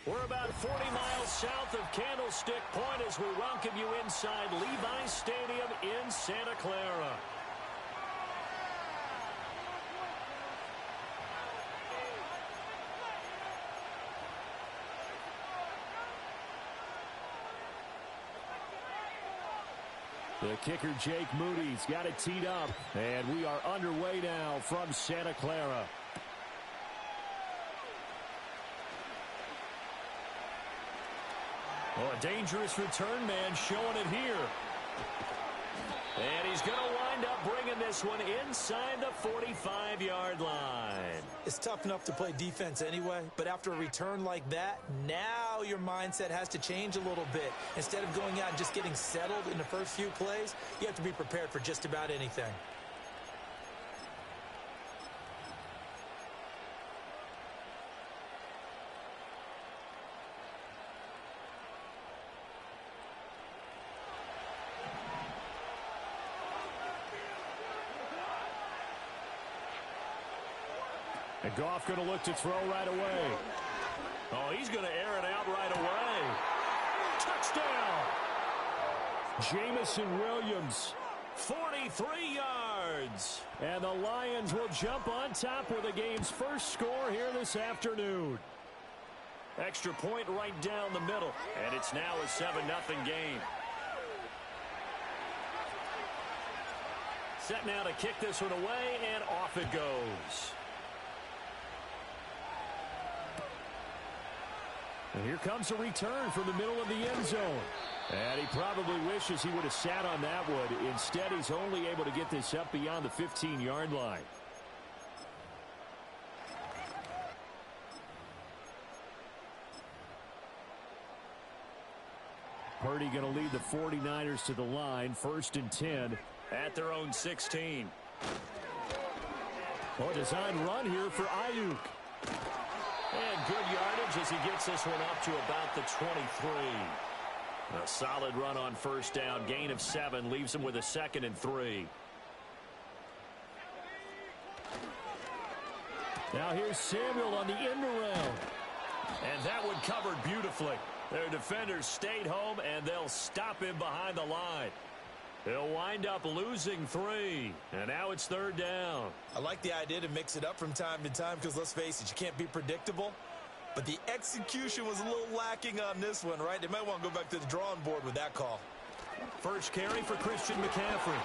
We're about 40 miles south of Candlestick Point as we welcome you inside Levi's Stadium in Santa Clara. The kicker, Jake Moody's got it teed up, and we are underway now from Santa Clara. Oh, a dangerous return man showing it here. And he's going to wind up bringing this one inside the 45-yard line. It's tough enough to play defense anyway, but after a return like that, now your mindset has to change a little bit. Instead of going out and just getting settled in the first few plays, you have to be prepared for just about anything. And Goff going to look to throw right away. Oh, he's going to air it out right away. Touchdown! Jamison Williams, 43 yards. And the Lions will jump on top with the game's first score here this afternoon. Extra point right down the middle. And it's now a 7-0 game. Set now to kick this one away, and off it goes. And here comes a return from the middle of the end zone. And he probably wishes he would have sat on that one. Instead, he's only able to get this up beyond the 15-yard line. Purdy going to lead the 49ers to the line, 1st and 10 at their own 16. Oh, design run here for Ayuk. And good yardage as he gets this one up to about the 23. A solid run on first down. Gain of 7 leaves him with a 2nd and 3. Now here's Samuel on the end around. And that one covered beautifully. Their defenders stayed home, and they'll stop him behind the line. He'll wind up losing 3. And now it's 3rd down. I like the idea to mix it up from time to time because, let's face it, you can't be predictable. But the execution was a little lacking on this one, right? They might want to go back to the drawing board with that call. First carry for Christian McCaffrey.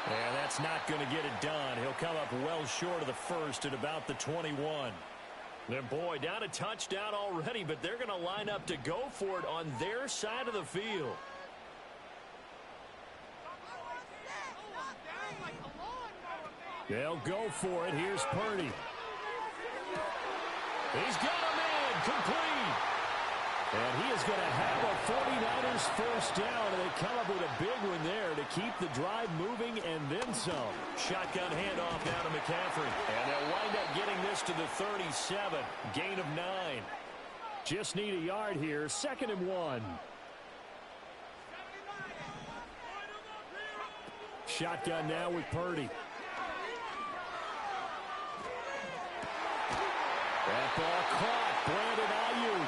And that's not going to get it done. He'll come up well short of the first at about the 21. And boy, down a touchdown already, but they're going to line up to go for it on their side of the field. They'll go for it. Here's Purdy. He's got him in. Complete. And he is going to have a 49ers first down. And they come up with a big one there to keep the drive moving and then some. Shotgun handoff down to McCaffrey. And they'll wind up getting this to the 37. Gain of 9. Just need a yard here. 2nd and 1. Shotgun now with Purdy. That ball caught. Brandon Ayuk.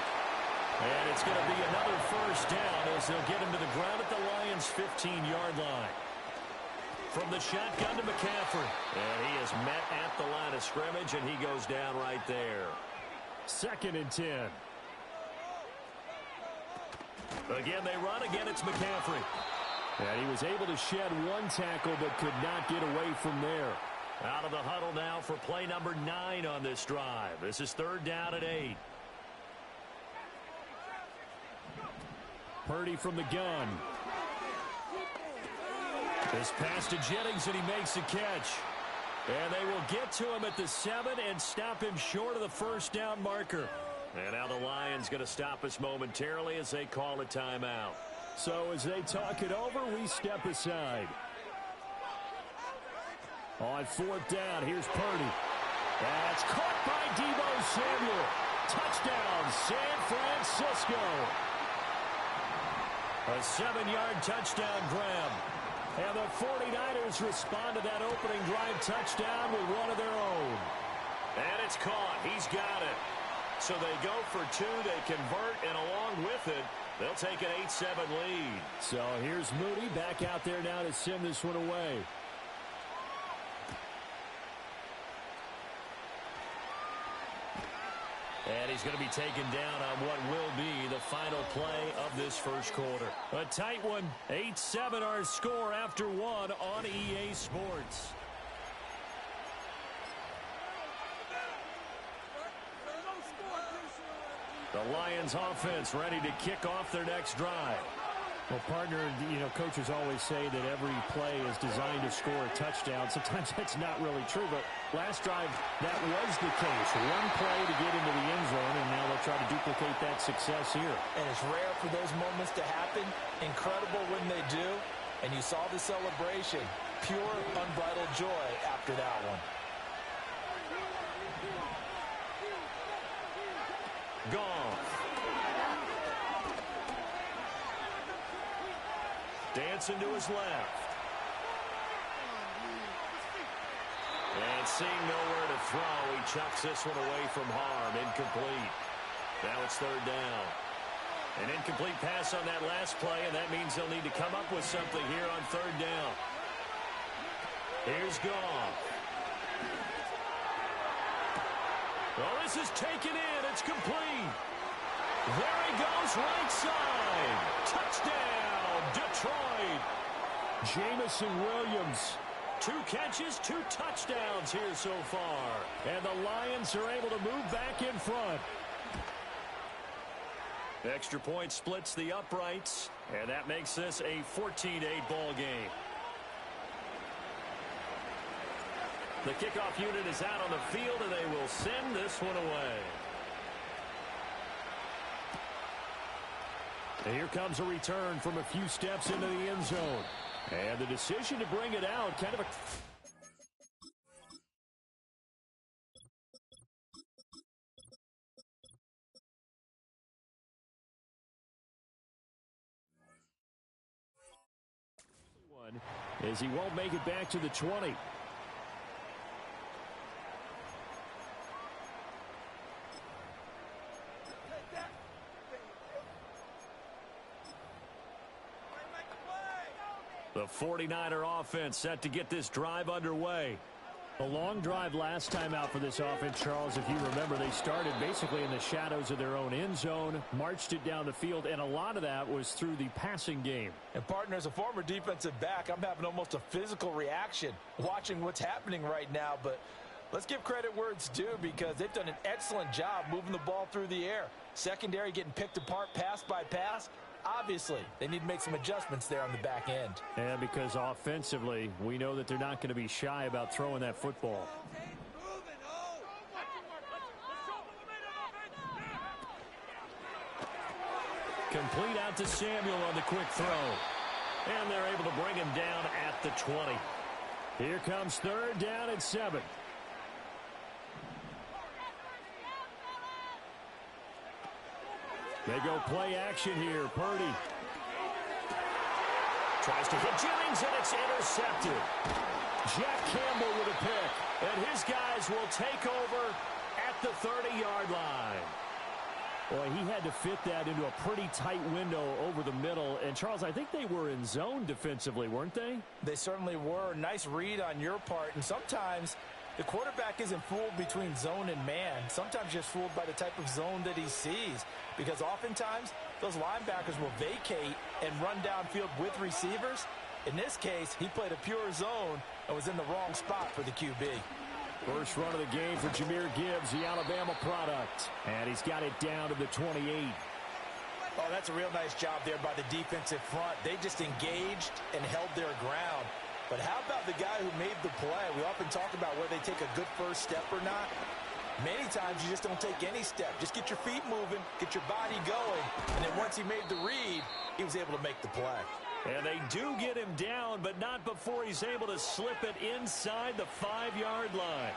And it's going to be another first down as they'll get him to the ground at the Lions' 15-yard line. From the shotgun to McCaffrey. And he is met at the line of scrimmage, and he goes down right there. 2nd and 10. Again, they run. Again, it's McCaffrey. And he was able to shed one tackle but could not get away from there. Out of the huddle now for play number 9 on this drive. This is 3rd down and 8. Purdy from the gun. This pass to Jennings, and he makes the catch. And they will get to him at the 7 and stop him short of the first down marker. And now the Lions going to stop us momentarily as they call a timeout. So as they talk it over, we step aside. On 4th down, here's Purdy. That's caught by Deebo Samuel. Touchdown, San Francisco. A 7-yard touchdown grab. And the 49ers respond to that opening drive touchdown with one of their own. And it's caught. He's got it. So they go for two, they convert, and along with it, they'll take an 8-7 lead. So here's Moody back out there now to send this one away. And he's going to be taken down on what will be the final play of this first quarter. A tight one. 8-7 our score after one on EA Sports. The Lions offense ready to kick off their next drive. Well, partner, coaches always say that every play is designed to score a touchdown. Sometimes that's not really true, but last drive, that was the case. One play to get into the end zone, and now they'll try to duplicate that success here. And it's rare for those moments to happen. Incredible when they do. And you saw the celebration. Pure, unbridled joy after that one. Gone. Dancing to his left. And seeing nowhere to throw, he chucks this one away from harm. Incomplete. Now it's third down. An incomplete pass on that last play, and that means they'll need to come up with something here on third down. Here's Goff. Well, this is taken in. It's complete. There he goes, right side. Touchdown, Detroit. Jamison Williams. 2 catches, 2 touchdowns here so far. And the Lions are able to move back in front. Extra point splits the uprights, and that makes this a 14-8 ball game. The kickoff unit is out on the field, and they will send this one away. And here comes a return from a few steps into the end zone. And the decision to bring it out, kind of a... as he won't make it back to the 20. The 49er offense set to get this drive underway. A long drive last time out for this offense, Charles. If you remember, they started basically in the shadows of their own end zone, marched it down the field, and a lot of that was through the passing game. And, partner, as a former defensive back, I'm having almost a physical reaction watching what's happening right now. But let's give credit where it's due, because they've done an excellent job moving the ball through the air. Secondary getting picked apart pass by pass. Obviously, they need to make some adjustments there on the back end. And because offensively, we know that they're not going to be shy about throwing that football. Complete out to Samuel on the quick throw. And they're able to bring him down at the 20. Here comes third down and 7. They go play action here. Purdy tries to hit Jennings, and it's intercepted. Jack Campbell with a pick. And his guys will take over at the 30-yard line. Boy, he had to fit that into a pretty tight window over the middle. And, Charles, I think they were in zone defensively, weren't they? They certainly were. Nice read on your part. And sometimes the quarterback isn't fooled between zone and man. Sometimes just fooled by the type of zone that he sees. Because oftentimes, those linebackers will vacate and run downfield with receivers. In this case, he played a pure zone and was in the wrong spot for the QB. First run of the game for Jahmyr Gibbs, the Alabama product. And he's got it down to the 28. Oh, that's a real nice job there by the defensive front. They just engaged and held their ground. But how about the guy who made the play? We often talk about whether they take a good first step or not. Many times you just don't take any step. Just get your feet moving, get your body going, and then once he made the read, he was able to make the play. And they do get him down, but not before he's able to slip it inside the 5-yard line.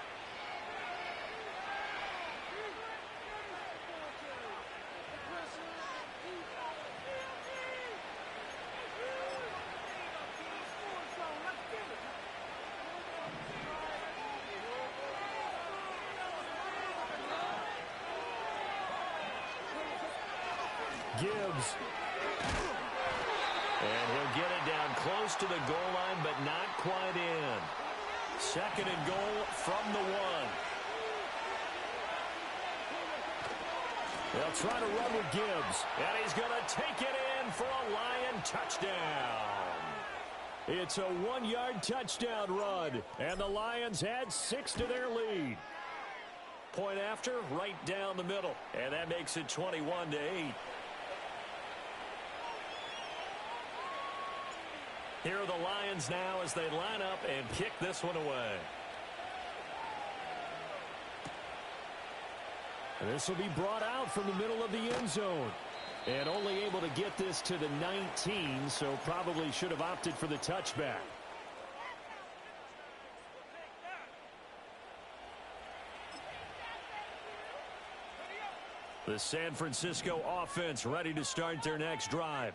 Gibbs. And he'll get it down close to the goal line, but not quite in. Second and goal from the 1. They'll try to run with Gibbs. And he's going to take it in for a Lion touchdown. It's a 1-yard touchdown run. And the Lions add 6 to their lead. Point after, right down the middle. And that makes it 21-8. Here are the Lions now as they line up and kick this one away. And this will be brought out from the middle of the end zone. And only able to get this to the 19, so probably should have opted for the touchback. The San Francisco offense ready to start their next drive.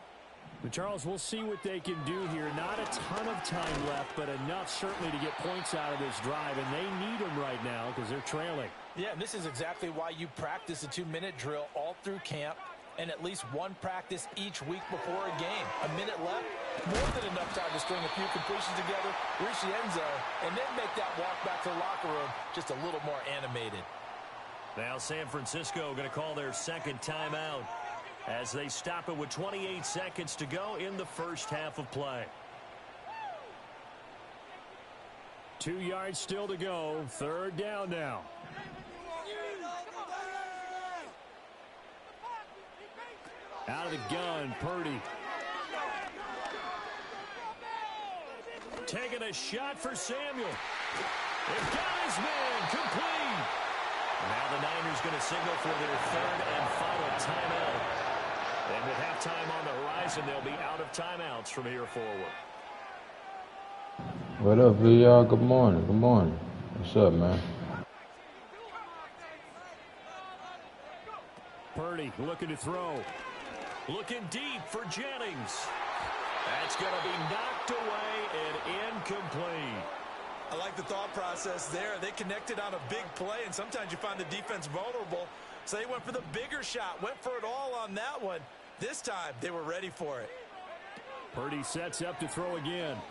But Charles, we'll see what they can do here. Not a ton of time left, but enough certainly to get points out of this drive, and they need them right now because they're trailing. Yeah, and this is exactly why you practice a 2-minute drill all through camp and at least one practice each week before a game. A minute left, more than enough time to string a few completions together, reach the end zone, and then make that walk back to the locker room just a little more animated. Now San Francisco going to call their second timeout as they stop it with 28 seconds to go in the first half of play. 2 yards still to go. Third down now. Out of the gun, Purdy. Taking a shot for Samuel. It got his man complete. Now the Niners going to signal for their third and final timeout. And with halftime on the horizon, they'll be out of timeouts from here forward. What up, VR? Good morning. Good morning. What's up, man? Purdy looking to throw. Looking deep for Jennings. That's going to be knocked away and incomplete. I like the thought process there. They connected on a big play, and sometimes you find the defense vulnerable. So they went for the bigger shot, went for it all on that one. This time, they were ready for it. Purdy sets up to throw again.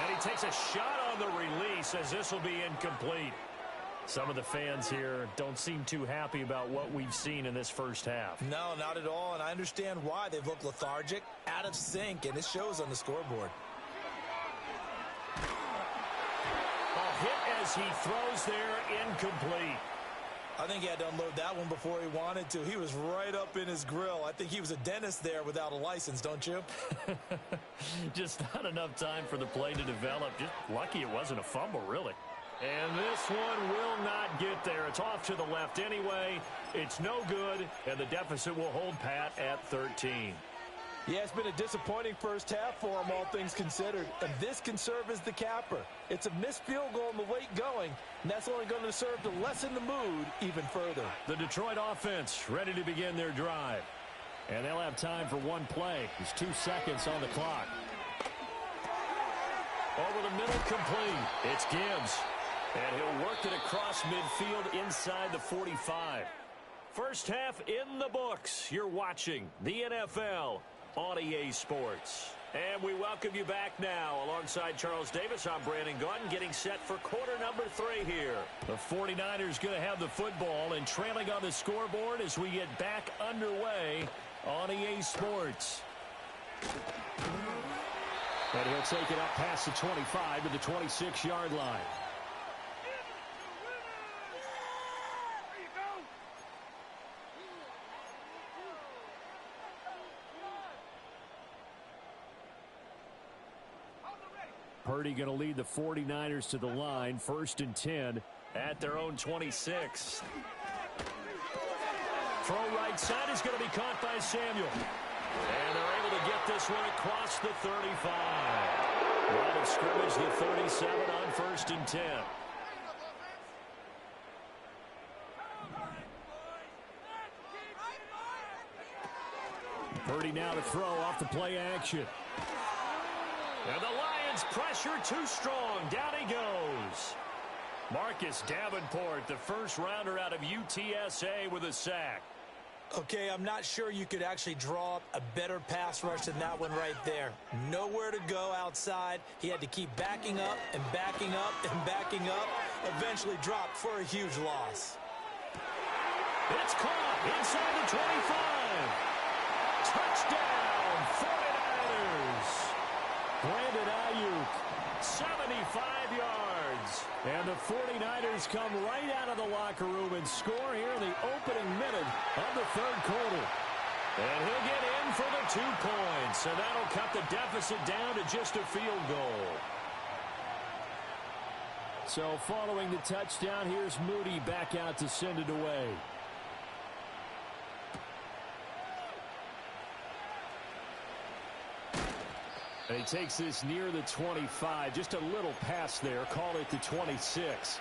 And he takes a shot on the release as this will be incomplete. Some of the fans here don't seem too happy about what we've seen in this first half. No, not at all, and I understand why. They've looked lethargic, out of sync, and it shows on the scoreboard. A hit as he throws there, incomplete. I think he had to unload that one before he wanted to. He was right up in his grill. I think he was a dentist there without a license, don't you? Just not enough time for the play to develop. Just lucky it wasn't a fumble, really. And this one will not get there. It's off to the left anyway. It's no good, and the deficit will hold pat at 13. Yeah, it's been a disappointing first half for him, all things considered. And this can serve as the capper. It's a missed field goal in the late going, and that's only going to serve to lessen the mood even further. The Detroit offense ready to begin their drive. And they'll have time for one play. There's 2 seconds on the clock. Over the middle, complete. It's Gibbs. And he'll work it across midfield inside the 45. First half in the books. You're watching the NFL on EA Sports. And we welcome you back now. Alongside Charles Davis, I'm Brandon Gunn, getting set for quarter number 3 here. The 49ers going to have the football and trailing on the scoreboard as we get back underway on EA Sports. And he'll take it up past the 25 to the 26-yard line. Purdy going to lead the 49ers to the line. 1st and 10 at their own 26. Throw right side is going to be caught by Samuel. And they're able to get this one across the 35. Line of scrimmage, the 37 on 1st and 10. Purdy now to throw off the play action. And the Lions pressure too strong. Down he goes. Marcus Davenport, the first rounder out of UTSA with a sack. Okay, I'm not sure you could actually draw up a better pass rush than that one right there. Nowhere to go outside. He had to keep backing up and backing up and backing up. Eventually dropped for a huge loss. It's caught inside the 25. Touchdown, 49ers. Brandon Ayuk, 75 yards. And the 49ers come right out of the locker room and score here in the opening minute of the third quarter. And he'll get in for the 2 points. And that'll cut the deficit down to just a field goal. So following the touchdown, here's Moody back out to send it away. And he takes this near the 25. Just a little pass there. Call it the 26.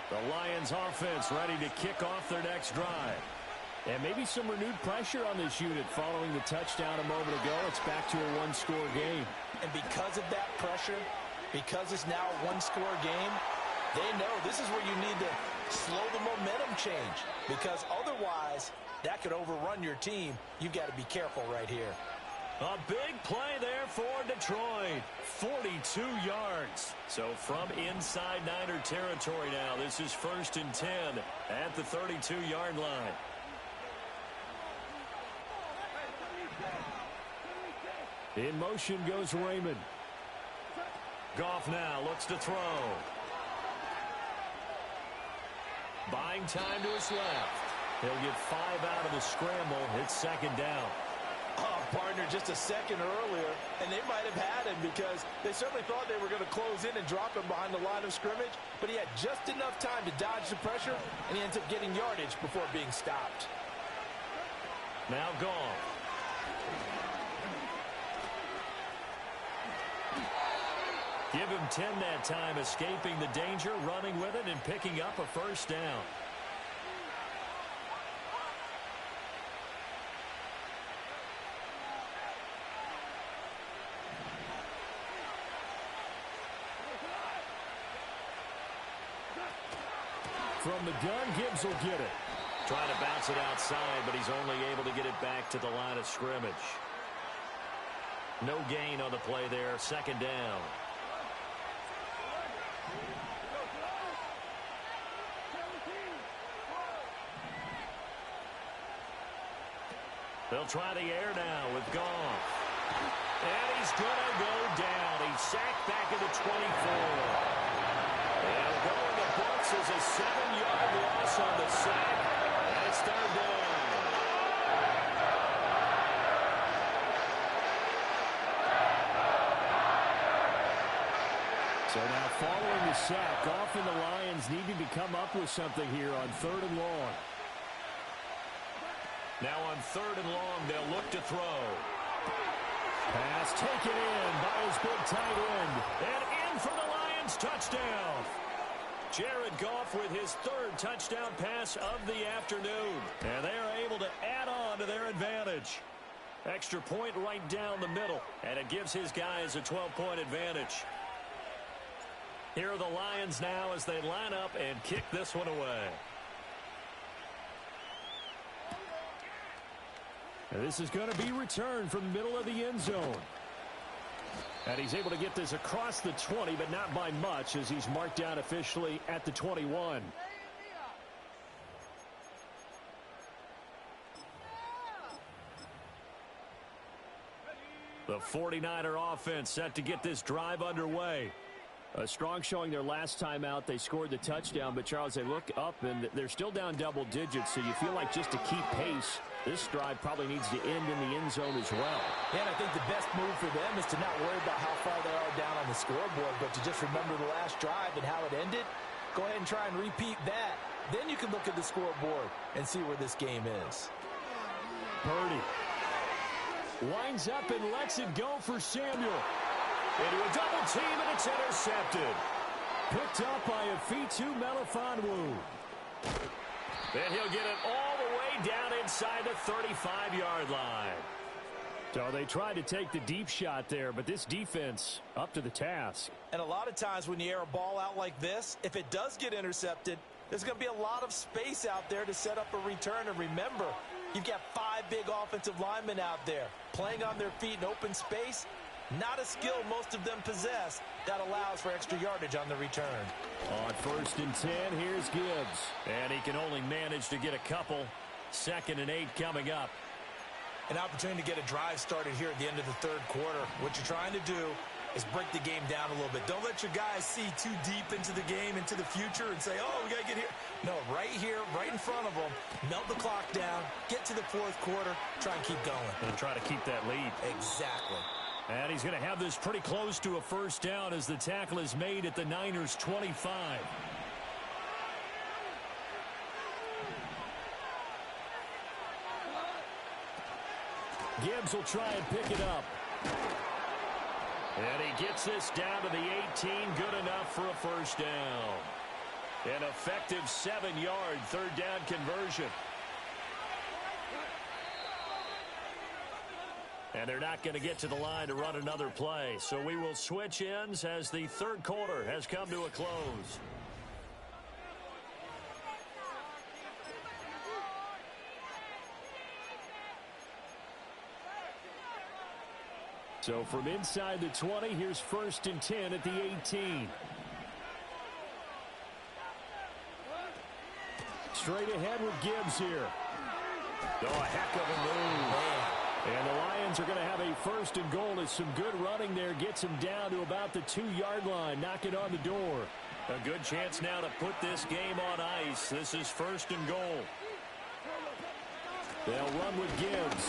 The Lions offense ready to kick off their next drive. And maybe some renewed pressure on this unit following the touchdown a moment ago. It's back to a one-score game. And because of that pressure, because it's now a one-score game, they know this is where you need to slow the momentum change. Because otherwise, that could overrun your team. You've got to be careful right here. A big play there for Detroit. 42 yards. So from inside Niner territory now, this is 1st and 10 at the 32-yard line. In motion goes Raymond. Goff now looks to throw. Buying time to his left. He'll get 5 out of the scramble. It's 2nd down. Oh, partner, just a second earlier, and they might have had him because they certainly thought they were going to close in and drop him behind the line of scrimmage, but he had just enough time to dodge the pressure, and he ends up getting yardage before being stopped. Now Goff. Give him 10 that time, escaping the danger, running with it, and picking up a 1st down. From the gun, Gibbs will get it. Trying to bounce it outside, but he's only able to get it back to the line of scrimmage. No gain on the play there, 2nd down. They'll try the air now with Goff. And he's going to go down. He's sacked back at the 24. And going the books is a 7-yard loss on the sack. And it's 3rd down. So now following the sack, Goff and the Lions needing to come up with something here on 3rd and long. Now on 3rd and long, they'll look to throw. Pass taken in by his big tight end. And in for the Lions touchdown. Jared Goff with his 3rd touchdown pass of the afternoon. And they are able to add on to their advantage. Extra point right down the middle. And it gives his guys a 12-point advantage. Here are the Lions now as they line up and kick this one away. And this is going to be returned from the middle of the end zone. And he's able to get this across the 20, but not by much as he's marked down officially at the 21. The 49er offense set to get this drive underway. A strong showing their last time out. They scored the touchdown, but Charles, they look up and they're still down double digits, so you feel like just to keep pace, this drive probably needs to end in the end zone as well. And I think the best move for them is to not worry about how far they are down on the scoreboard, but to just remember the last drive and how it ended. Go ahead and try and repeat that. Then you can look at the scoreboard and see where this game is. Purdy winds up and lets it go for Samuel. Into a double team, and it's intercepted. Picked up by Afitu Melifonwu. Then he'll get it all the way down inside the 35-yard line. So they tried to take the deep shot there, but this defense up to the task. And a lot of times when you air a ball out like this, if it does get intercepted, there's going to be a lot of space out there to set up a return. And remember, you've got 5 big offensive linemen out there playing on their feet in open space. Not a skill most of them possess that allows for extra yardage on the return. On 1st and 10, here's Gibbs. And he can only manage to get a couple. 2nd and 8 coming up. An opportunity to get a drive started here at the end of the 3rd quarter. What you're trying to do is break the game down a little bit. Don't let your guys see too deep into the game, into the future, and say, oh, we got to get here. No, right here, right in front of them, melt the clock down, get to the 4th quarter, try and keep going. And try to keep that lead. Exactly. And he's going to have this pretty close to a 1st down as the tackle is made at the Niners' 25. Gibbs will try and pick it up. And he gets this down to the 18. Good enough for a 1st down. An effective 7-yard 3rd down conversion. And they're not going to get to the line to run another play. So we will switch ends as the 3rd quarter has come to a close. So from inside the 20, here's 1st and 10 at the 18. Straight ahead with Gibbs here. Oh, a heck of a move. And the Lions are going to have a 1st and goal as some good running there gets him down to about the 2-yard line, knocking on the door. A good chance now to put this game on ice. This is 1st and goal. They'll run with Gibbs.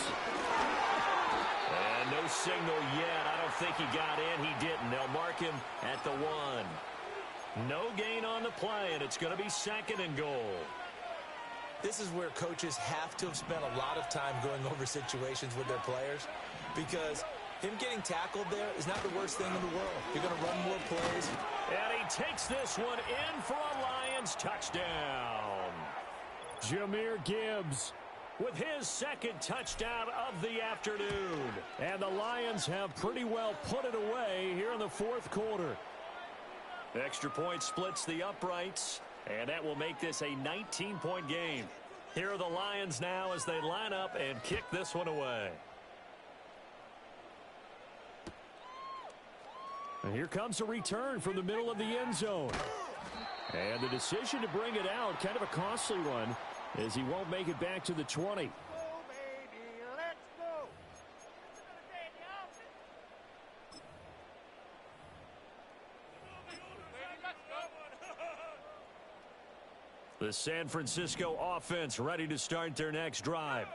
And no signal yet. I don't think he got in. He didn't. They'll mark him at the 1. No gain on the play, and it's going to be 2nd and goal. This is where coaches have to have spent a lot of time going over situations with their players, because him getting tackled there is not the worst thing in the world. You're going to run more plays. And he takes this one in for a Lions touchdown. Jahmyr Gibbs with his 2nd touchdown of the afternoon. And the Lions have pretty well put it away here in the 4th quarter. Extra point splits the uprights, and that will make this a 19-point game. Here are the Lions now as they line up and kick this one away. And here comes a return from the middle of the end zone. And the decision to bring it out, kind of a costly one, as he won't make it back to the 20. The San Francisco offense ready to start their next drive.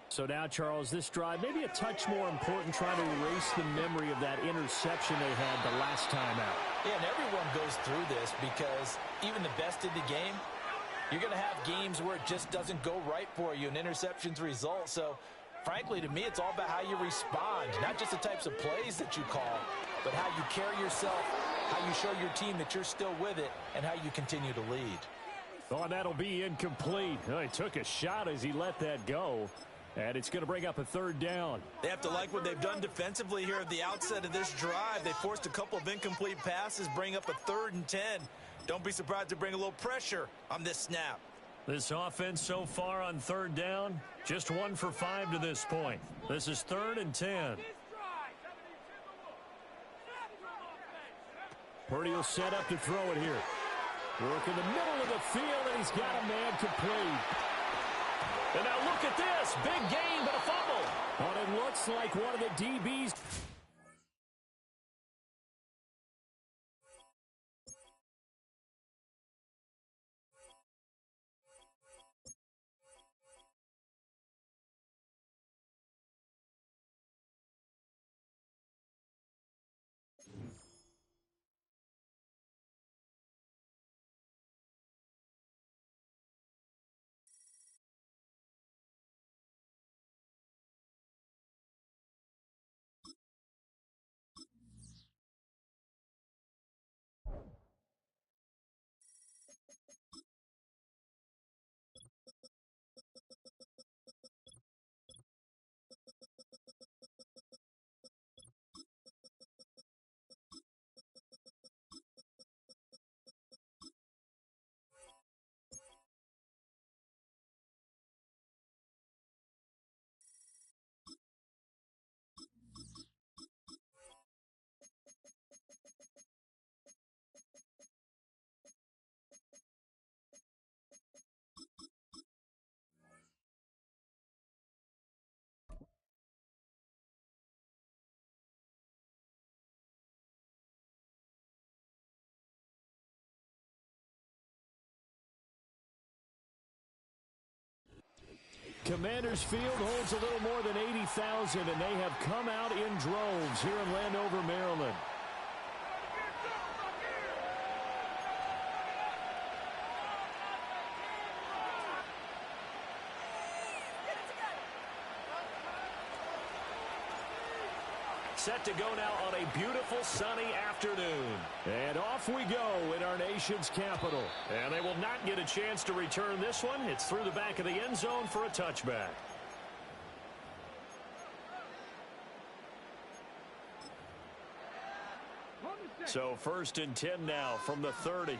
So now, Charles, this drive maybe a touch more important, trying to erase the memory of that interception they had the last time out. Yeah, and everyone goes through this because even the best in the game, you're going to have games where it just doesn't go right for you, and interceptions result. So, frankly, to me, it's all about how you respond, not just the types of plays that you call, but how you carry yourself, how you show your team that you're still with it, and how you continue to lead. Oh, that'll be incomplete. Oh, he took a shot as he let that go. And it's going to bring up a 3rd down. They have to like what they've done defensively here at the outset of this drive. They forced a couple of incomplete passes, bring up a 3rd and 10. Don't be surprised to bring a little pressure on this snap. This offense so far on 3rd down, just 1 for 5 to this point. This is 3rd and 10. Purdy will set up to throw it here. Work in the middle of the field, and he's got a man complete. And now look at this. Big gain, but a fumble. But it looks like one of the DBs Commanders Field holds a little more than 80,000, and they have come out in droves here in Landover, Maryland. Set to go now on a beautiful sunny afternoon. And off we go in our nation's capital. And they will not get a chance to return this one. It's through the back of the end zone for a touchback. So 1st and 10 now from the 30.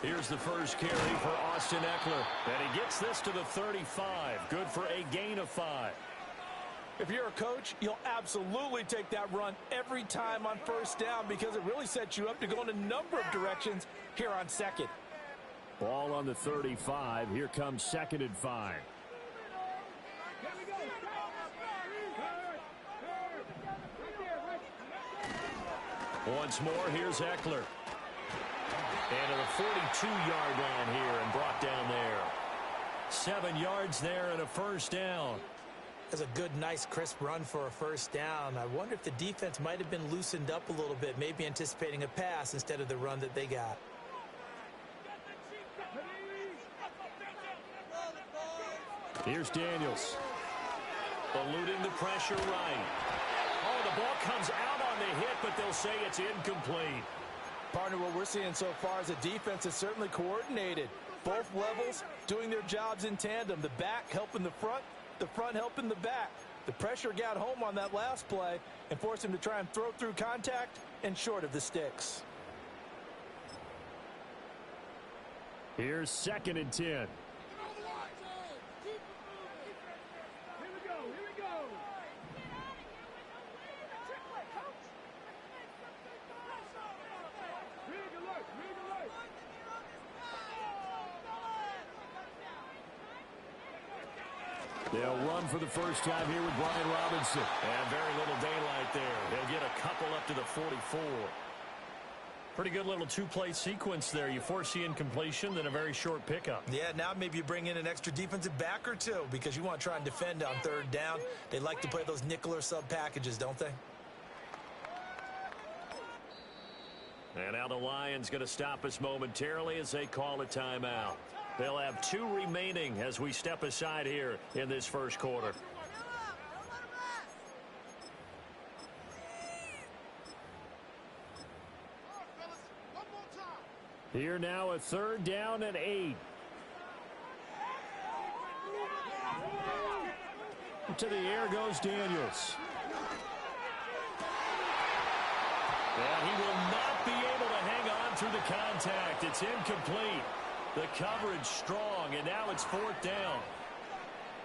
Here's the first carry for Austin Eckler. And he gets this to the 35. Good for a gain of 5. If you're a coach, you'll absolutely take that run every time on 1st down because it really sets you up to go in a number of directions here on 2nd. Ball on the 35. Here comes 2nd and 5. Once more, here's Eckler. And to the 42-yard line here and brought down there. 7 yards there and a 1st down. That's a good, nice, crisp run for a 1st down. I wonder if the defense might have been loosened up a little bit, maybe anticipating a pass instead of the run that they got. Here's Daniels. Eluding the pressure right. Oh, the ball comes out on the hit, but they'll say it's incomplete. Partner, what we're seeing so far is the defense is certainly coordinated. Both levels doing their jobs in tandem. The back helping the front helping the back. The pressure got home on that last play and forced him to try and throw through contact and short of the sticks. Here's 2nd and 10. They'll run for the first time here with Brian Robinson. And very little daylight there. They'll get a couple up to the 44. Pretty good little two-play sequence there. You force the incompletion, then a very short pickup. Yeah, now maybe you bring in an extra defensive back or two because you want to try and defend on 3rd down. They like to play those nickel or sub packages, don't they? And now the Lions going to stop us momentarily as they call a timeout. They'll have 2 remaining as we step aside here in this 1st quarter. Here now a 3rd down and 8. To the air goes Daniels. And he will not be able to hang on through the contact. It's incomplete. The coverage strong, and now it's 4th down.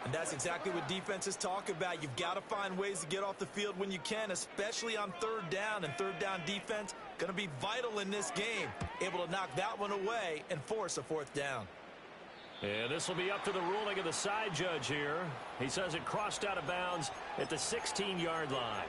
And that's exactly what defenses talk about. You've got to find ways to get off the field when you can, especially on 3rd down. And 3rd down defense going to be vital in this game. Able to knock that one away and force a 4th down. And this will be up to the ruling of the side judge here. He says it crossed out of bounds at the 16-yard line.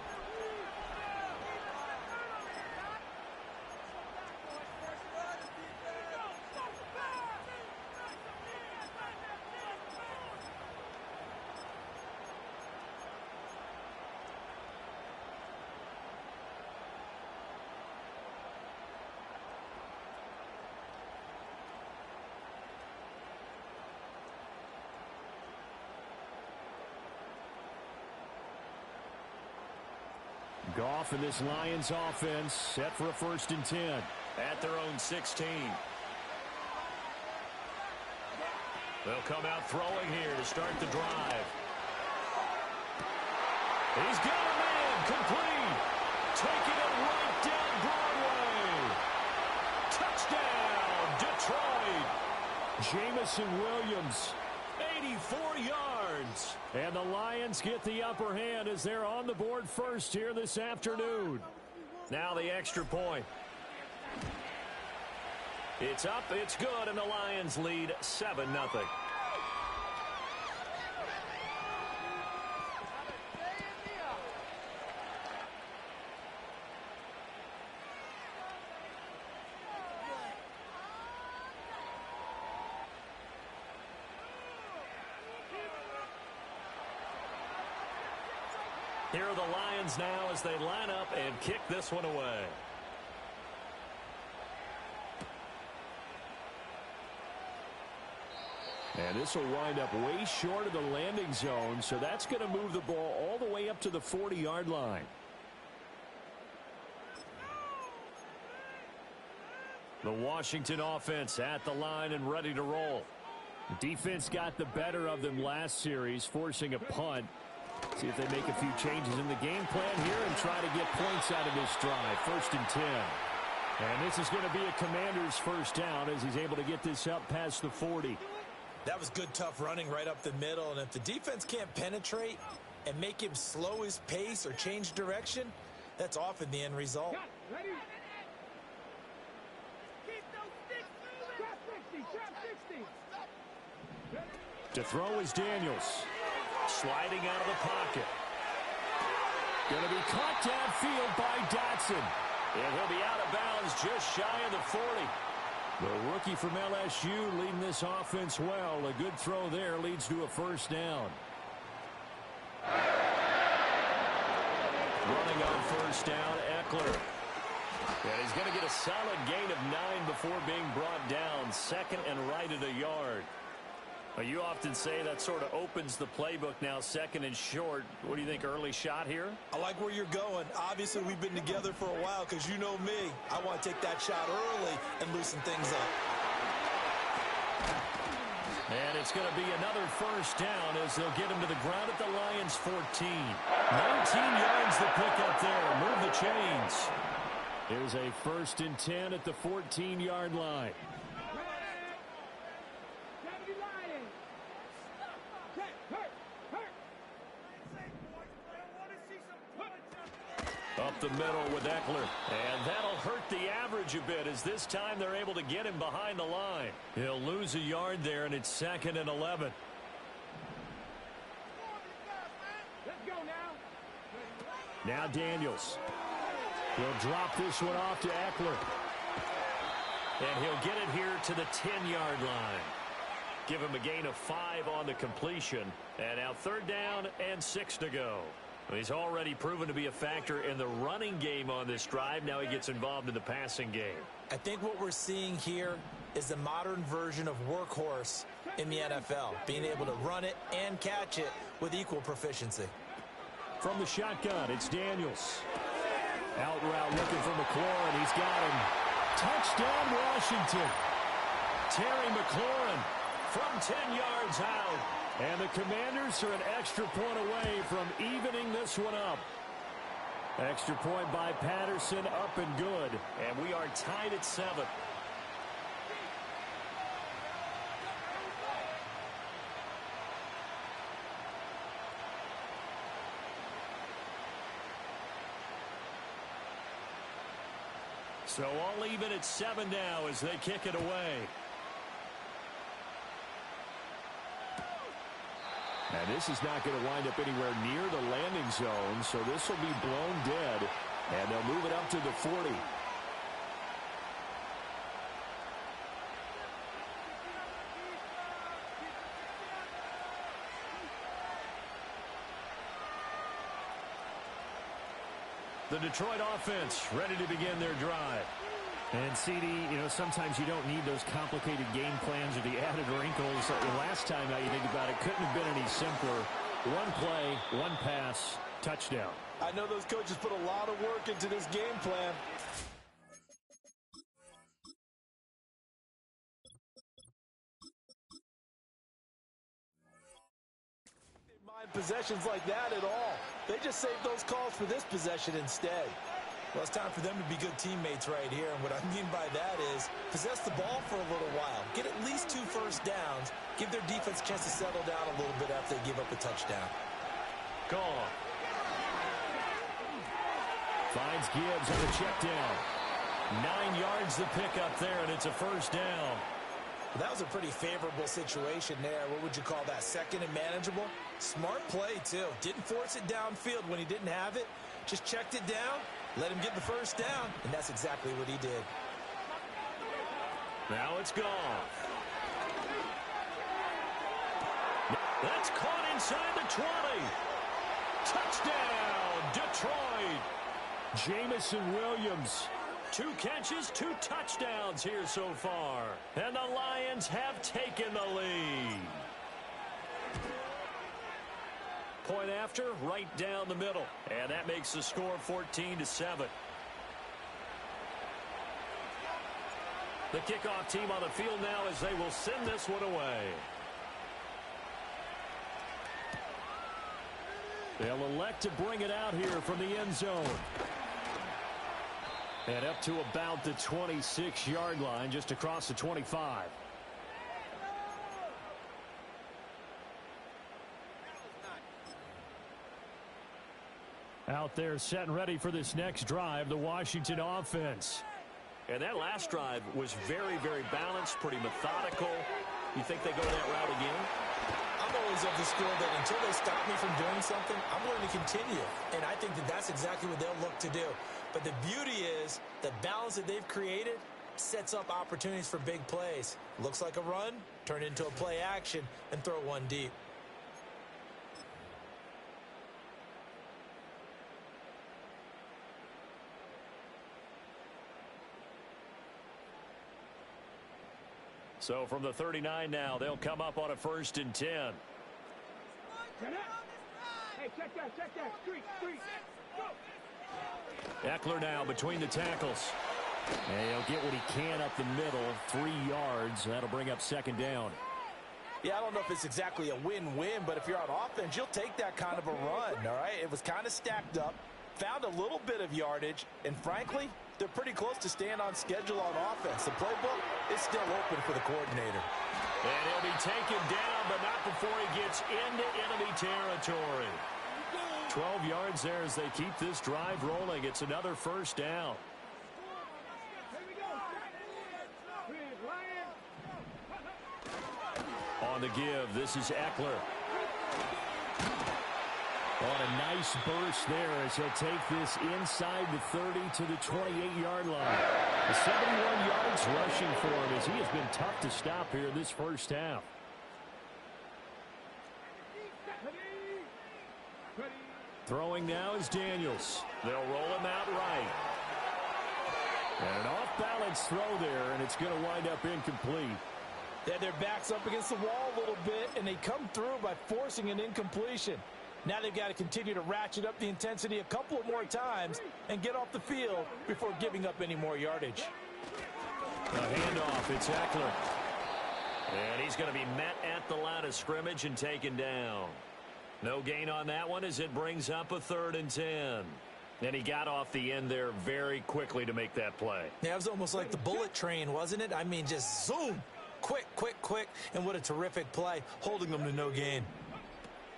Goff and this Lions offense set for a 1st and 10 at their own 16. They'll come out throwing here to start the drive. He's got a man complete. Taking it right down Broadway. Touchdown, Detroit. Jamison Williams, 84 yards. And the Lions get the upper hand as they're on the board first here this afternoon. Now the extra point. It's up, it's good, and the Lions lead 7-0. Here are the Lions now as they line up and kick this one away. And this will wind up way short of the landing zone, so that's going to move the ball all the way up to the 40-yard line. The Washington offense at the line and ready to roll. The defense got the better of them last series, forcing a punt. See if they make a few changes in the game plan here and try to get points out of this drive. 1st and 10. And this is going to be a Commander's first down as he's able to get this up past the 40. That was good, tough running right up the middle. And if the defense can't penetrate and make him slow his pace or change direction, that's often the end result. To throw is Daniels. Sliding out of the pocket. Going to be caught downfield by Dotson. And he'll be out of bounds just shy of the 40. The rookie from LSU leading this offense well. A good throw there leads to a first down. Running on first down, Eckler. And he's going to get a solid gain of 9 before being brought down. 2nd and right at a yard. Well, you often say that sort of opens the playbook now, 2nd and short. What do you think, early shot here? I like where you're going. Obviously, we've been together for a while because you know me. I want to take that shot early and loosen things up. And it's going to be another first down as they'll get him to the ground at the Lions' 14. 19 yards the pickup there. Move the chains. Here's a 1st and 10 at the 14-yard line. Up the middle with Eckler. And that'll hurt the average a bit as this time they're able to get him behind the line. He'll lose a yard there, and it's 2nd and 11. Let's go now. Now Daniels. He'll drop this one off to Eckler. And he'll get it here to the 10-yard line. Give him a gain of 5 on the completion. And now 3rd down and 6 to go. He's already proven to be a factor in the running game on this drive. Now he gets involved in the passing game. I think what we're seeing here is the modern version of workhorse in the NFL, being able to run it and catch it with equal proficiency. From the shotgun, it's Daniels. Out route looking for McLaurin. He's got him. Touchdown, Washington. Terry McLaurin from 10 yards out. And the Commanders are an extra point away from evening this one up. Extra point by Patterson, up and good. And we are tied at 7. So all even at 7 now as they kick it away. And this is not going to wind up anywhere near the landing zone, so this will be blown dead, and they'll move it up to the 40. The Detroit offense ready to begin their drive. And, CD, you know, sometimes you don't need those complicated game plans or the added wrinkles. Last time, now you think about it, couldn't have been any simpler. One play, one pass, touchdown. I know those coaches put a lot of work into this game plan. They mind possessions like that at all. They just saved those calls for this possession instead. Well, it's time for them to be good teammates right here. And what I mean by that is possess the ball for a little while. Get at least 2 first downs. Give their defense a chance to settle down a little bit after they give up a touchdown. Gone. Finds Gibbs on the check down. 9 yards the pickup there, and it's a first down. Well, that was a pretty favorable situation there. What would you call that? 2nd and manageable? Smart play, too. Didn't force it downfield when he didn't have it. Just checked it down. Let him get the first down, and that's exactly what he did. Now it's gone. That's caught inside the 20. Touchdown, Detroit. Jamison Williams. 2 catches, 2 touchdowns here so far. And the Lions have taken the lead. Point after, right down the middle. And that makes the score 14-7. The kickoff team on the field now as they will send this one away. They'll elect to bring it out here from the end zone. And up to about the 26-yard line, just across the 25. Out there set and ready for this next drive, the Washington offense. And that last drive was very, very balanced, pretty methodical. You think they go that route again? I'm always of the school that until they stop me from doing something, I'm going to continue. And I think that that's exactly what they'll look to do. But the beauty is the balance that they've created sets up opportunities for big plays. Looks like a run, turn into a play action, and throw one deep. So from the 39 now, they'll come up on a 1st and 10. Hey, check that. Street. Go. Eckler now between the tackles. And he'll get what he can up the middle, 3 yards. That'll bring up 2nd down. Yeah, I don't know if it's exactly a win-win, but if you're on offense, you'll take that kind of a run, all right? It was kind of stacked up, found a little bit of yardage, and frankly, they're pretty close to staying on schedule on offense. The playbook is still open for the coordinator. And he'll be taken down, but not before he gets into enemy territory. 12 yards there as they keep this drive rolling. It's another 1st down. On the give, this is Eckler. On a nice burst there as he'll take this inside the 30 to the 28-yard line. The 71 yards rushing for him as he has been tough to stop here this 1st half. Throwing now is Daniels. They'll roll him out right. And an off-balance throw there, and it's going to wind up incomplete. They had their backs up against the wall a little bit, and they come through by forcing an incompletion. Now they've got to continue to ratchet up the intensity a couple of more times and get off the field before giving up any more yardage. A handoff, it's Eckler. And he's going to be met at the line of scrimmage and taken down. No gain on that one as it brings up a 3rd and 10. And he got off the end there very quickly to make that play. Yeah, it was almost like the bullet train, wasn't it? I mean, just zoom. Quick. And what a terrific play, holding them to no gain.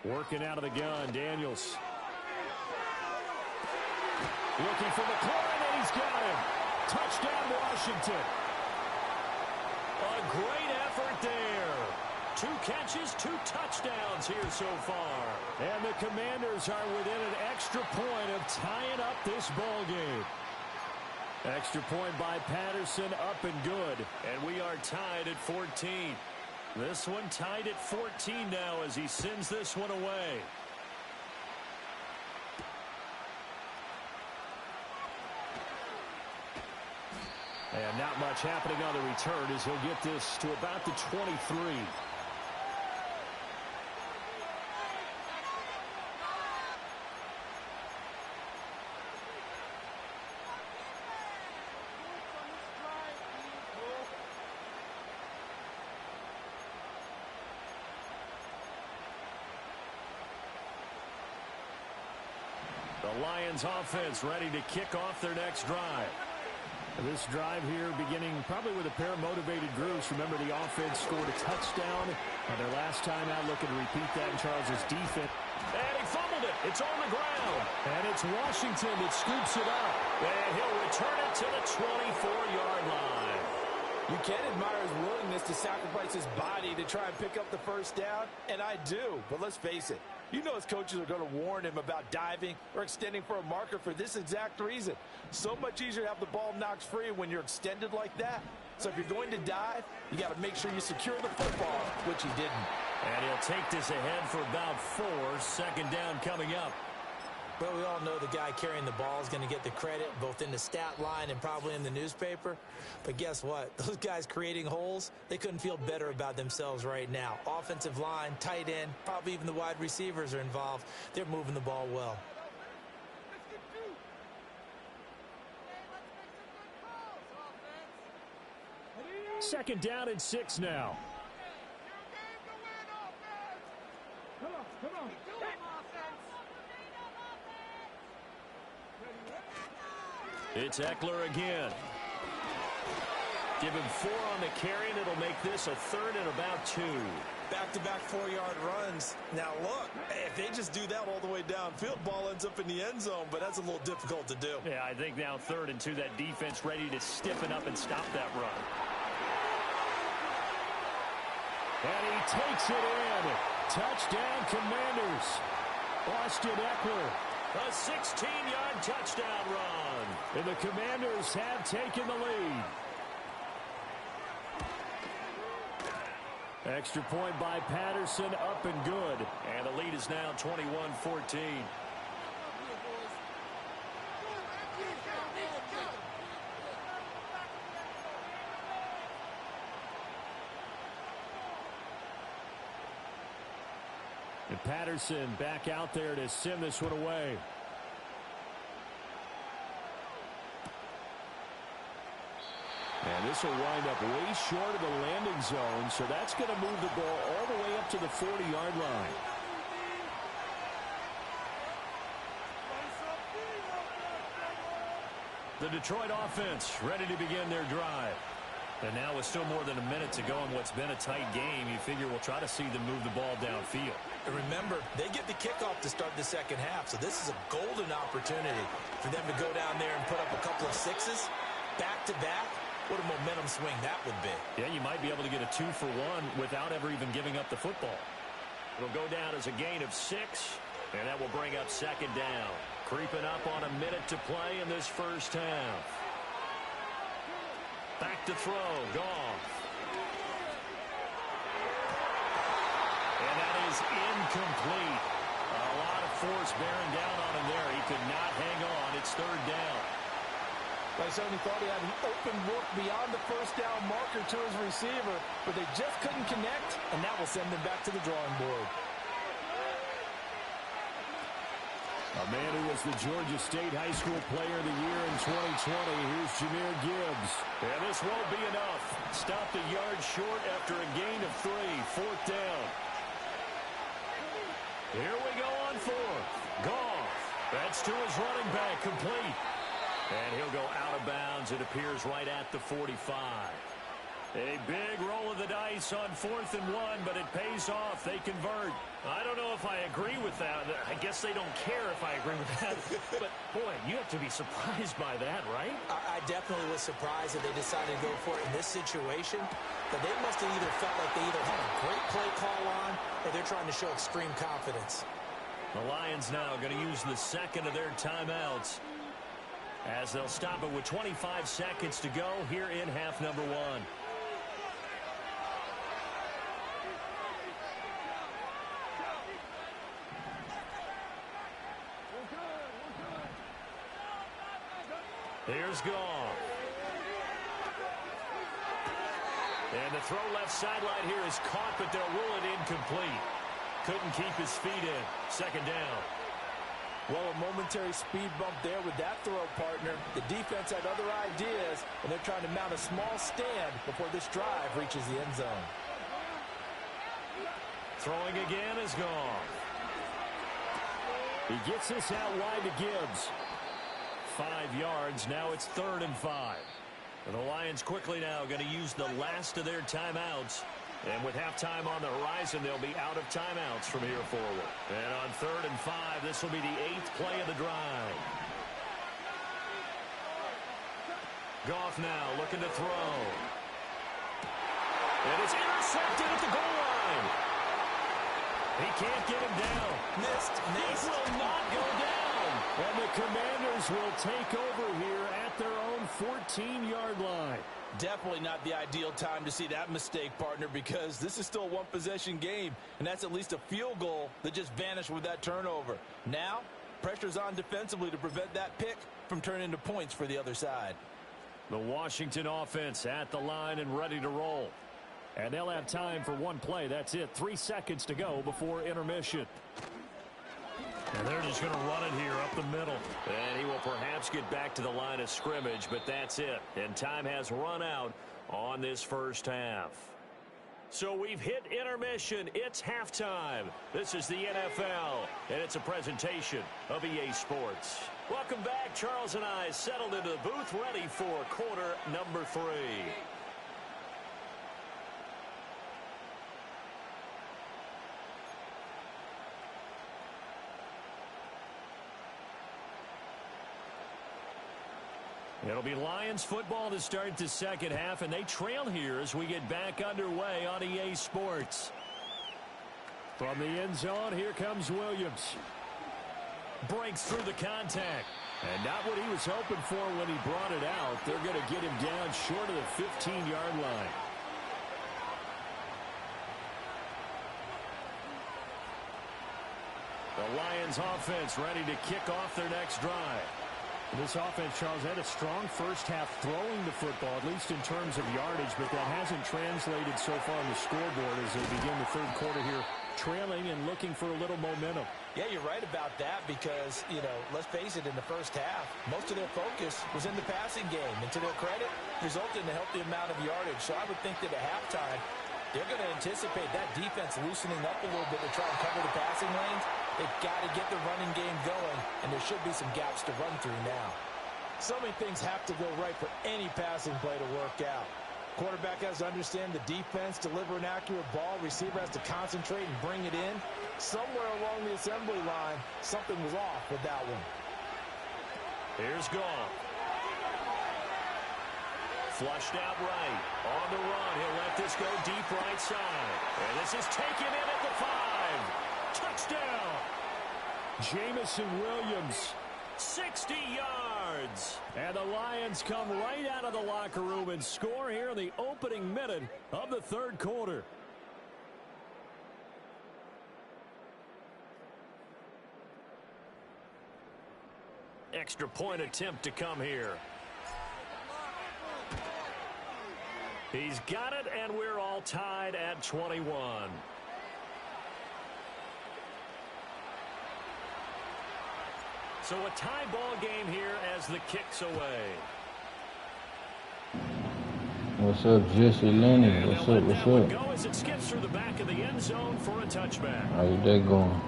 Working out of the gun, Daniels. Looking for McLaurin, and he's got him. Touchdown, Washington. A great effort there. 2 catches, 2 touchdowns here so far. And the Commanders are within an extra point of tying up this ball game. Extra point by Patterson, up and good. And we are tied at 14. This one tied at 14 now as he sends this one away. And not much happening on the return as he'll get this to about the 23. The Lions offense ready to kick off their next drive. This drive here beginning probably with a pair of motivated groups. Remember, the offense scored a touchdown on their last time out, looking to repeat that in Charles's defense. And he fumbled it. It's on the ground. And it's Washington that scoops it up. And he'll return it to the 24-yard line. You can admire his willingness to sacrifice his body to try and pick up the 1st down, and I do. But let's face it, you know his coaches are going to warn him about diving or extending for a marker for this exact reason. So much easier to have the ball knocked free when you're extended like that. So if you're going to dive, you got to make sure you secure the football, which he didn't. And he'll take this ahead for about 4. 2nd down coming up. Well, we all know the guy carrying the ball is going to get the credit, both in the stat line and probably in the newspaper. But guess what? Those guys creating holes, they couldn't feel better about themselves right now. Offensive line, tight end, probably even the wide receivers are involved. They're moving the ball well. Second down and 6 now. Come on. It's Eckler again. Give him 4 on the carry, and it'll make this a 3rd and about 2. Back-to-back 4-yard runs. Now, look, if they just do that all the way downfield, ball ends up in the end zone, but that's a little difficult to do. Yeah, I think now 3rd and 2, that defense ready to stiffen up and stop that run. And he takes it in. Touchdown, Commanders. Austin Eckler. A 16-yard touchdown run. And the Commanders have taken the lead. Extra point by Patterson, up and good. And the lead is now 21-14. And Patterson back out there to send this one away. And this will wind up way short of the landing zone, so that's going to move the ball all the way up to the 40-yard line. The Detroit offense ready to begin their drive. And now with still more than a minute to go in what's been a tight game, you figure we'll try to see them move the ball downfield. And remember, they get the kickoff to start the second half, so this is a golden opportunity for them to go down there and put up a couple of sixes back-to-back. What a momentum swing that would be. Yeah, you might be able to get a 2-for-1 without ever even giving up the football. It'll go down as a gain of 6, and that will bring up second down. Creeping up on a minute to play in this first half. Back to throw, Goff. And that is incomplete. A lot of force bearing down on him there. He could not hang on. It's third down. I certainly thought he had an open look beyond the first down marker to his receiver, but they just couldn't connect, and that will send them back to the drawing board. A man who was the Georgia State High School Player of the Year in 2020. Here's Jahmyr Gibbs. And this won't be enough. Stopped a yard short after a gain of 3. Fourth down. Here we go on fourth. Goff. That's to his running back, complete. And he'll go out of bounds. It appears right at the 45. A big roll of the dice on 4th and 1, but it pays off. They convert. I don't know if I agree with that. I guess they don't care if I agree with that. But, boy, you have to be surprised by that, right? I definitely was surprised that they decided to go for it in this situation. But they must have either felt like they either had a great play call on or they're trying to show extreme confidence. The Lions now going to use the second of their timeouts, as they'll stop it with 25 seconds to go here in half number 1. Here's Goff. And the throw left sideline here is caught, but they'll rule it incomplete. Couldn't keep his feet in. Second down. Well, a momentary speed bump there with that throw, partner. The defense had other ideas, and they're trying to mount a small stand before this drive reaches the end zone. Throwing again is Goff. He gets this out wide to Gibbs. 5 yards. Now it's 3rd and 5. And the Lions quickly now going to use the last of their timeouts. And with halftime on the horizon, they'll be out of timeouts from here forward. And on 3rd and 5, this will be the 8th play of the drive. Goff now looking to throw. And it's intercepted at the goal line. He can't get him down. Missed. He will not go down. And the Commanders will take over here at their own 14-yard line. Definitely not the ideal time to see that mistake, partner, because this is still a one-possession game, and that's at least a field goal that just vanished with that turnover. Now, Pressure's on defensively to prevent that pick from turning into points for the other side. The Washington offense at the line and ready to roll. And they'll have time for one play. That's it. 3 seconds to go before intermission. And they're just going to run it here up the middle. And he will perhaps get back to the line of scrimmage, but that's it. And time has run out on this first half. So we've hit intermission. It's halftime. This is the NFL, and it's a presentation of EA Sports. Welcome back. Charles and I settled into the booth, ready for quarter number 3. It'll be Lions football to start the second half, and they trail here as we get back underway on EA Sports. From the end zone, here comes Williams. Breaks through the contact. And not what he was hoping for when he brought it out. They're going to get him down short of the 15-yard line. The Lions offense ready to kick off their next drive. This offense, Charles, had a strong first half throwing the football, at least in terms of yardage, but that hasn't translated so far on the scoreboard as they begin the third quarter here, trailing and looking for a little momentum. Yeah, you're right about that because, let's face it, in the first half, most of their focus was in the passing game. And to their credit, resulted in a healthy amount of yardage. So I would think that at halftime, they're going to anticipate that defense loosening up a little bit to try and cover the passing lanes. They've got to get the running game going, and there should be some gaps to run through now. So many things have to go right for any passing play to work out. Quarterback has to understand the defense, deliver an accurate ball. Receiver has to concentrate and bring it in. Somewhere along the assembly line, something was off with that one. Here's Goff. Flushed out right. On the run. He'll let this go deep right side. And this is taken in at the 5. Touchdown. Jamison Williams. 60 yards. And the Lions come right out of the locker room and score here in the opening minute of the third quarter. Extra point attempt to come here. He's got it, and we're all tied at 21. So a tie ball game here as the kick's away. What's up, Jesse Lenny? What's up? What's up? Go as it skips through the back of the end zone for a touchback. How's that going?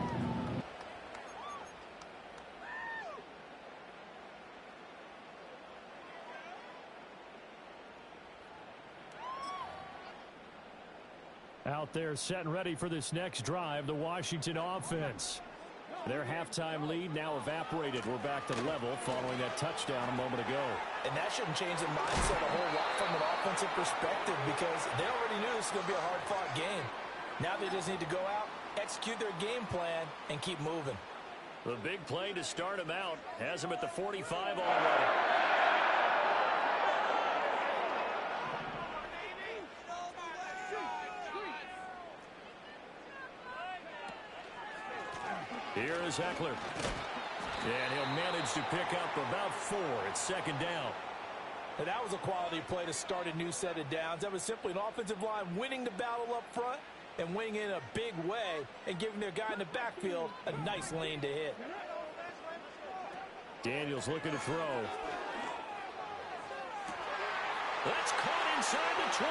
Out there set and ready for this next drive, the Washington offense. Their halftime lead now evaporated. We're back to level following that touchdown a moment ago. And that shouldn't change the mindset a whole lot from an offensive perspective because they already knew this was going to be a hard-fought game. Now they just need to go out, execute their game plan, and keep moving. The big play to start him out has him at the 45 already. Here is Eckler. And he'll manage to pick up about 4. It's second down. And that was a quality play to start a new set of downs. That was simply an offensive line winning the battle up front and winning in a big way and giving their guy in the backfield a nice lane to hit. Daniels looking to throw. That's caught inside the 20.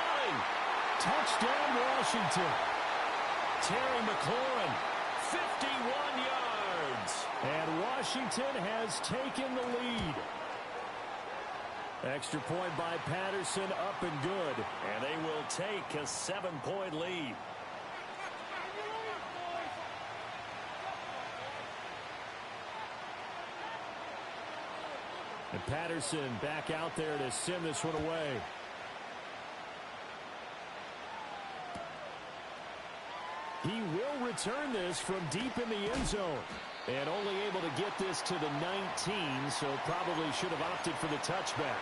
Touchdown, Washington. Terry McLaurin, 51 yards. And Washington has taken the lead. Extra point by Patterson, up and good. And they will take a 7-point lead. And Patterson back out there to send this one away. He will return this from deep in the end zone. And only able to get this to the 19, so probably should have opted for the touchback.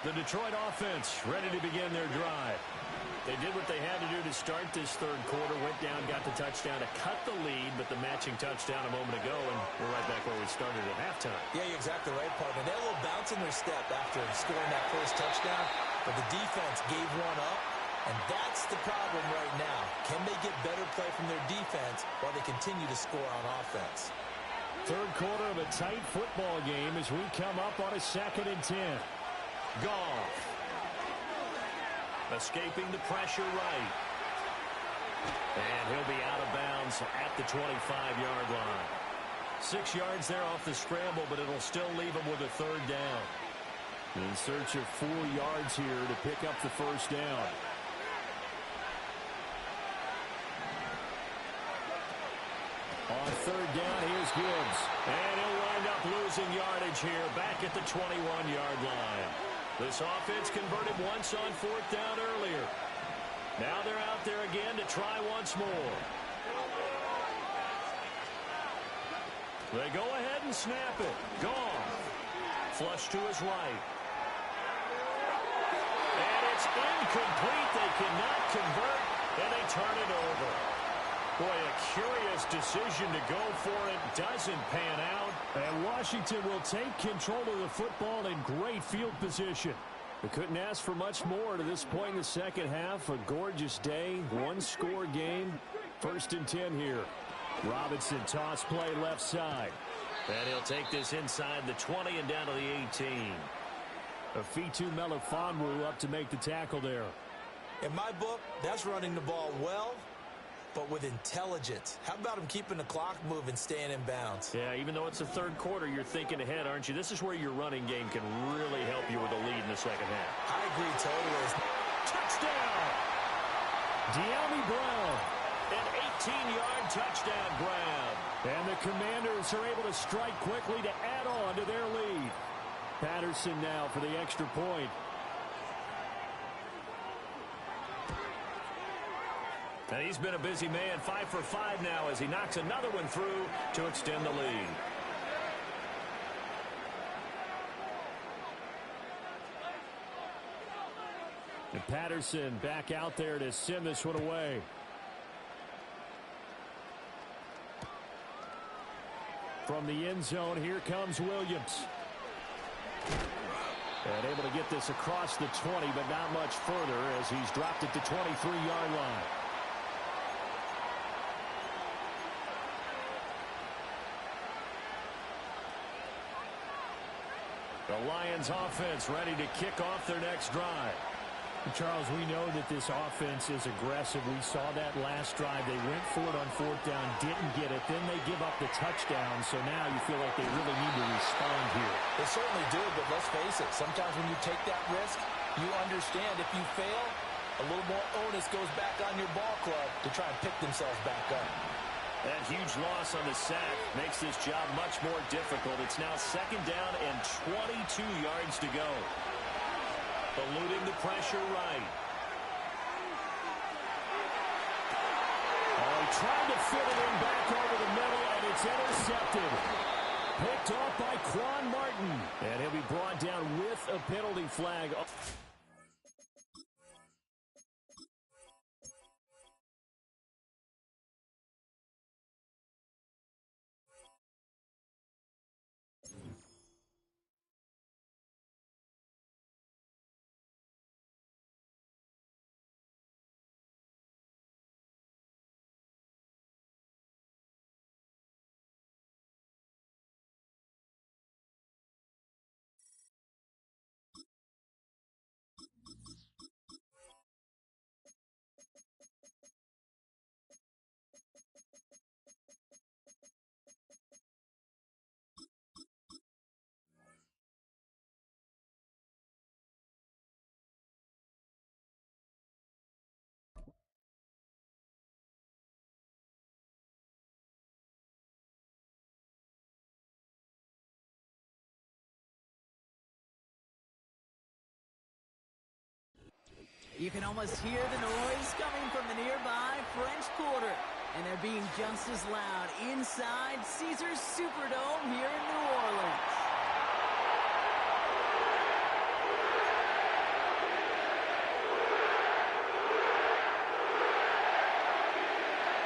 The Detroit offense ready to begin their drive. They did what they had to do to start this third quarter. Went down, got the touchdown to cut the lead, but the matching touchdown a moment ago, and we're right back where we started at halftime. Yeah, you're exactly right, partner. They had a little bounce in their step after scoring that first touchdown, but the defense gave one up, and that's the problem right now. Can they get better play from their defense while they continue to score on offense? Third quarter of a tight football game as we come up on a 2nd and 10. Goff. Escaping the pressure right. And he'll be out of bounds at the 25-yard line. 6 yards there off the scramble, but it'll still leave him with a third down. In search of 4 yards here to pick up the first down. On third down, here's Gibbs. And he'll wind up losing yardage here back at the 21-yard line. This offense converted once on 4th down earlier. Now they're out there again to try once more. They go ahead and snap it. Goff. Flush to his right. And it's incomplete. They cannot convert, and they turn it over. Boy, a curious decision to go for it. Doesn't pan out. And Washington will take control of the football in great field position. They couldn't ask for much more to this point in the second half. A gorgeous day, one-score game. 1st and 10 here. Robinson toss play left side. And he'll take this inside the 20 and down to the 18. Afitu Melifonwu up to make the tackle there. In my book, that's running the ball well, but with intelligence. How about him keeping the clock moving, staying in bounds? Yeah, even though it's the third quarter, you're thinking ahead, aren't you? This is where your running game can really help you with a lead in the second half. I agree totally. Touchdown! De'Ami Brown. An 18-yard touchdown grab. And the Commanders are able to strike quickly to add on to their lead. Patterson now for the extra point. And he's been a busy man, 5 for 5 now as he knocks another one through to extend the lead. And Patterson back out there to send this one away. From the end zone, here comes Williams. And able to get this across the 20, but not much further as he's dropped at the 23-yard line. The Lions offense ready to kick off their next drive. Charles, we know that this offense is aggressive. We saw that last drive. They went for it on 4th down, didn't get it. Then they give up the touchdown. So now you feel like they really need to respond here. They certainly do, but let's face it. Sometimes when you take that risk, you understand if you fail, a little more onus goes back on your ball club to try and pick themselves back up. That huge loss on the sack makes this job much more difficult. It's now 2nd down and 22 yards to go. Eluding the pressure right. Oh, he tried to fit it in back over the middle, and it's intercepted. Picked off by Quan Martin. And he'll be brought down with a penalty flag. You can almost hear the noise coming from the nearby French Quarter. And they're being just as loud inside Caesars Superdome here in New Orleans.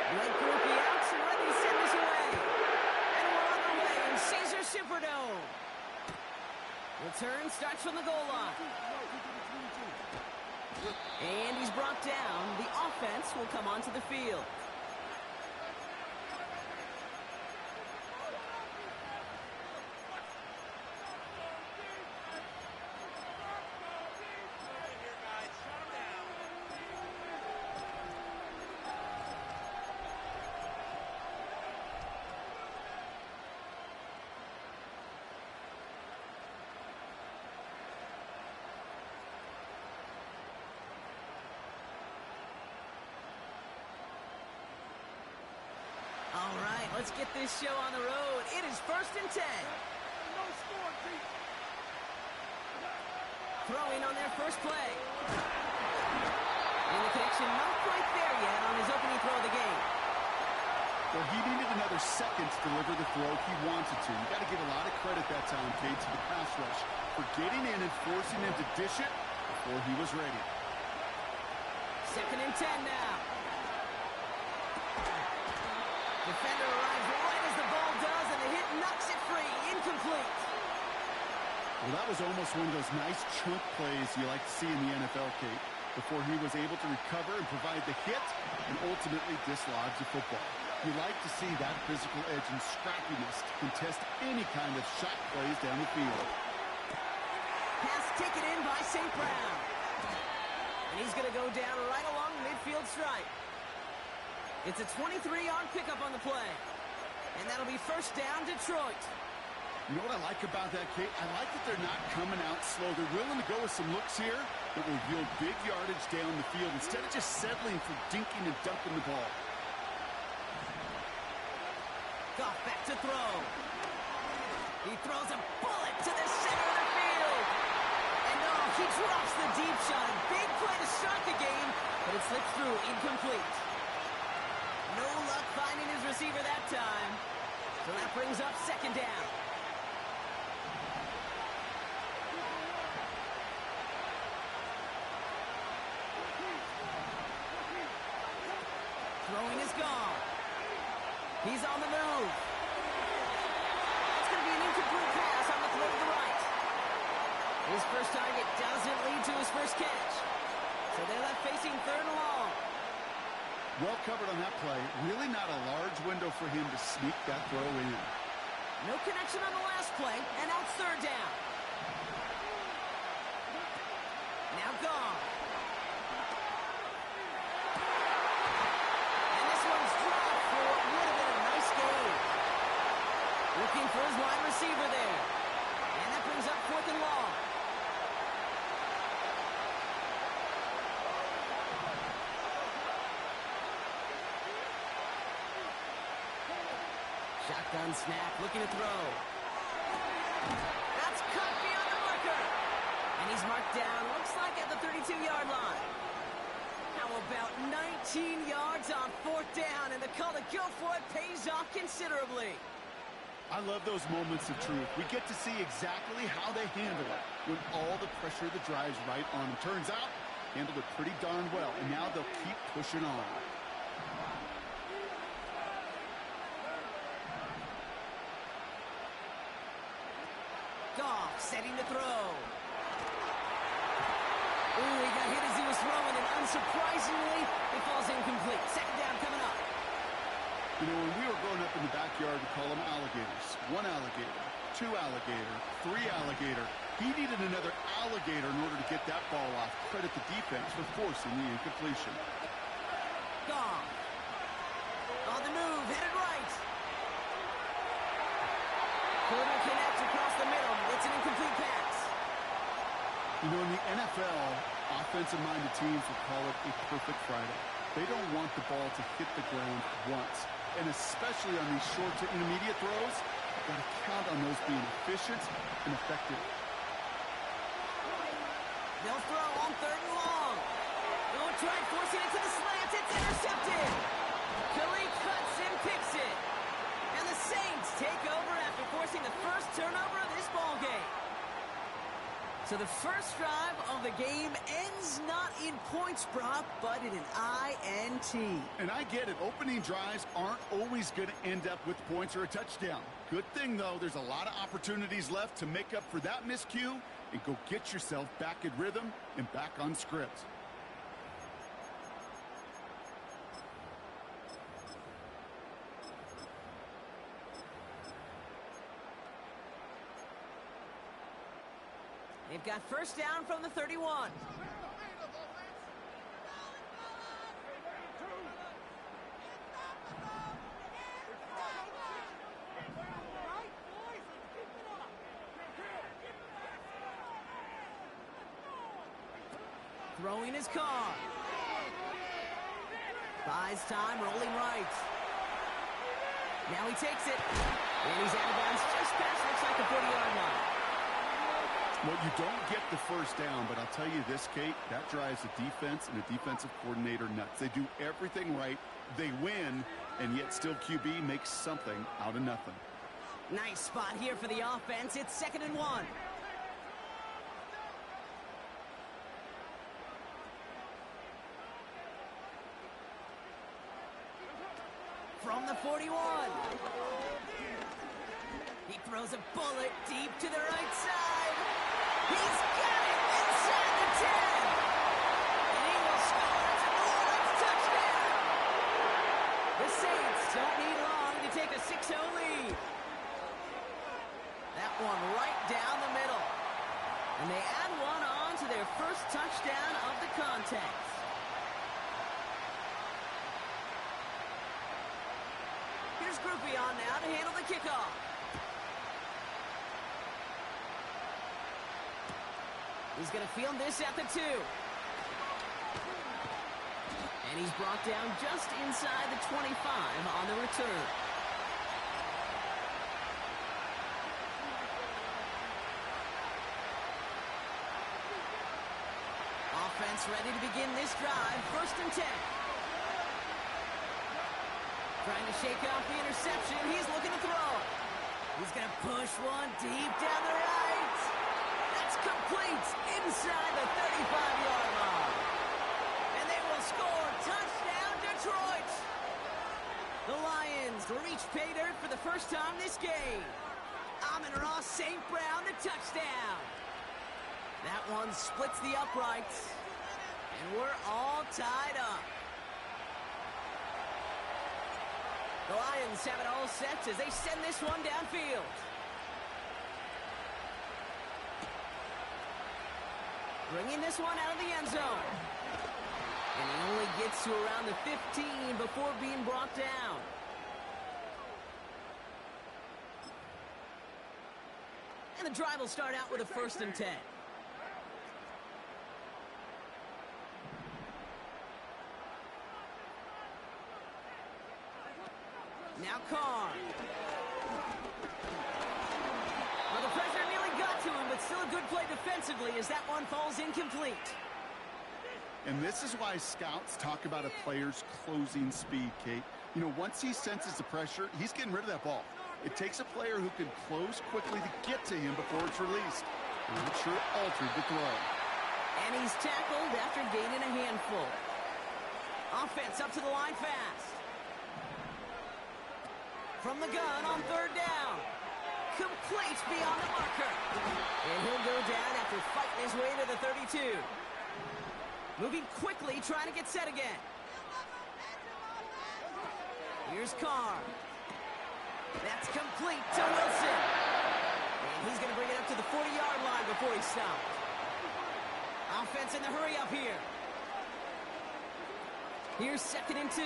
Blake Groupie out, so ready to send this away. And we're on our way in Caesar Superdome. Return starts from the goal line. And he's brought down. The offense will come onto the field. All right, let's get this show on the road. It is 1st and 10. Throwing on their first play. And the connection not quite there yet on his opening throw of the game. Well, he needed another second to deliver the throw he wanted to. You got to give a lot of credit that time, Kate, to the pass rush for getting in and forcing him to dish it before he was ready. 2nd and 10 now. Defender arrives right as the ball does, and the hit knocks it free. Incomplete. Well, that was almost one of those nice chunk plays you like to see in the NFL, Kate, before he was able to recover and provide the hit and ultimately dislodge the football. You like to see that physical edge and scrappiness to contest any kind of shot plays down the field. Pass taken in by St. Brown. And he's going to go down right along the midfield stripe. It's a 23-yard pickup on the play. And that'll be 1st down, Detroit. You know what I like about that, Kate? I like that they're not coming out slow. They're willing to go with some looks here that will yield big yardage down the field instead of just settling for dinking and dumping the ball. Goff back to throw. He throws a bullet to the center of the field. And he drops the deep shot. A big play to start the game, but it slips through incomplete. No luck finding his receiver that time. So that brings up 2nd down. Throwing is gone. He's on the move. It's going to be an incomplete pass on the throw to the right. His first target doesn't lead to his first catch. So they're left facing 3rd and long. Well covered on that play. Really not a large window for him to sneak that throw in. No connection on the last play, and now it's 3rd down. Now gone. And this one's dropped for what would have been a nice game. Looking for his wide receiver there. And that brings up 4th and long. Shotgun snap, looking to throw. That's cut beyond the marker. And he's marked down, looks like at the 32-yard line. How about 19 yards on 4th down, and the call to go for it pays off considerably. I love those moments of truth. We get to see exactly how they handle it when all the pressure that drives right on them. Turns out, handled it pretty darn well, and now they'll keep pushing on. Goff setting the throw. Ooh, he got hit as he was throwing, and unsurprisingly, it falls incomplete. 2nd down coming up. You know, when we were growing up in the backyard, we call them alligators. 1 alligator, 2 alligator, 3 alligator. He needed another alligator in order to get that ball off. Credit the defense for forcing the incompletion. Goff. On the move, headed right. Couldn't connect across the middle. It's an incomplete pass. You know, in the NFL, offensive-minded teams will call it a perfect Friday. They don't want the ball to hit the ground once. And especially on these short to intermediate throws, you've got to count on those being efficient and effective. They'll throw on 3rd and long. They'll try forcing it to the slants. It's intercepted. Khalil cuts and picks it. And the Saints take over after forcing the first turnover of this ball game. So the The first drive of the game ends not in points, Brock, but in an INT. And I get it. Opening drives aren't always going to end up with points or a touchdown. Good thing, though, there's a lot of opportunities left to make up for that miscue and go get yourself back in rhythm and back on script. They've got first down from the 31. Throwing his car. Buys time, rolling right. Now he takes it. And he's out of bounds just past, looks like the 40-yard line. Well, you don't get the first down, but I'll tell you this, Kate, that drives the defense and the defensive coordinator nuts. They do everything right, they win, and yet still QB makes something out of nothing. Nice spot here for the offense. It's 2nd and 1. From the 41. He throws a bullet deep to the right side. He's got it inside the 10. And he will score. It's a goal. It's touchdown. The Saints don't need long to take a 6-0 lead. That one right down the middle. And they add one on to their first touchdown of the contest. Here's Groupie on now to handle the kickoff. He's going to field this at the 2. And he's brought down just inside the 25 on the return. Offense ready to begin this drive. 1st and 10. Trying to shake off the interception. He's looking to throw. He's going to push one deep down the right. That's complete inside the 35-yard line. And they will score. Touchdown, Detroit. The Lions reach pay dirt for the first time this game. Amon-Ra St. Brown, the touchdown. That one splits the uprights. And we're all tied up. The Lions have it all set as they send this one downfield. Bringing this one out of the end zone. And he only gets to around the 15 before being brought down. And the drive will start out with a 1st and 10. Now Carr. Well, the pressure nearly got to him, but still a good play defensively as that one falls incomplete. And this is why scouts talk about a player's closing speed, Kate. You know, once he senses the pressure, he's getting rid of that ball. It takes a player who can close quickly to get to him before it's released. And it sure altered the throw. And he's tackled after gaining a handful. Offense up to the line fast. From the gun on 3rd down. Complete beyond the marker. And he'll go down after fighting his way to the 32. Moving quickly, trying to get set again. Here's Carr. That's complete to Wilson. And he's going to bring it up to the 40-yard line before he stopped. Offense in the hurry up here. Here's 2nd and 2.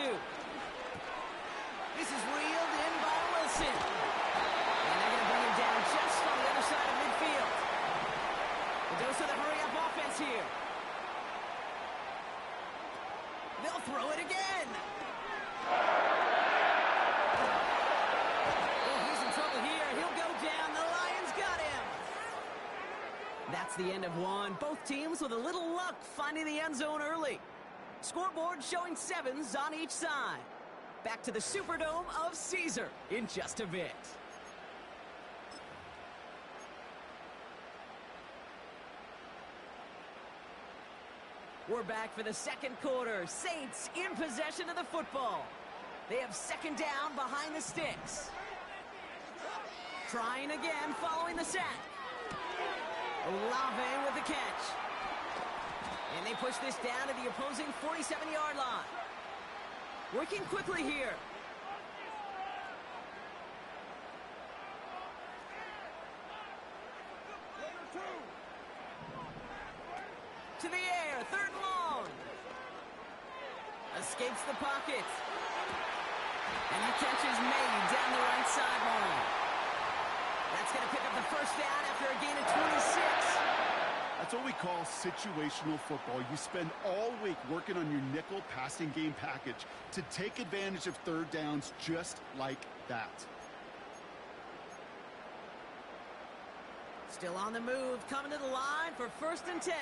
This is reeled in by Wilson. And they're going to bring him down just on the other side of midfield. The dose of the hurry-up offense here. They'll throw it again. Oh, he's in trouble here. He'll go down. The Lions got him. That's the end of one. Both teams with a little luck finding the end zone early. Scoreboard showing 7s on each side. Back to the Superdome of Caesar in just a bit. We're back for the second quarter. Saints in possession of the football. They have second down behind the sticks. Trying again following the sack. Olave with the catch. And they push this down to the opposing 47-yard line. Working quickly here. To the air, third and long. Escapes the pocket. And the catch is made down the right sideline. That's going to pick up the first down after a gain of 26. That's what we call situational football. You spend all week working on your nickel passing game package to take advantage of third downs just like that. Still on the move, coming to the line for 1st and 10.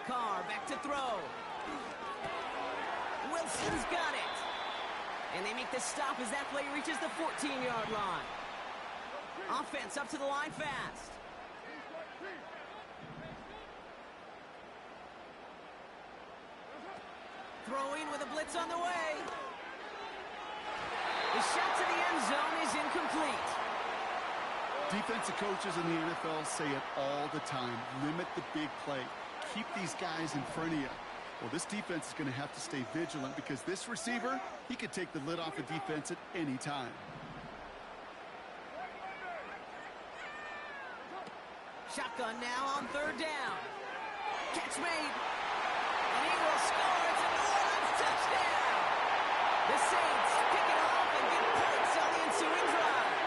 Carr back to throw. Wilson's got it. And they make the stop as that play reaches the 14-yard line. Offense up to the line fast. Throwing with a blitz on the way. The shot to the end zone is incomplete. Defensive coaches in the NFL say it all the time. Limit the big play. Keep these guys in front of you. Well, this defense is going to have to stay vigilant because this receiver, he could take the lid off a defense at any time. Shotgun now on third down. Catch made. And he will score. It's a New Orleans touchdown. The Saints pick it off and get points on the ensuing drive.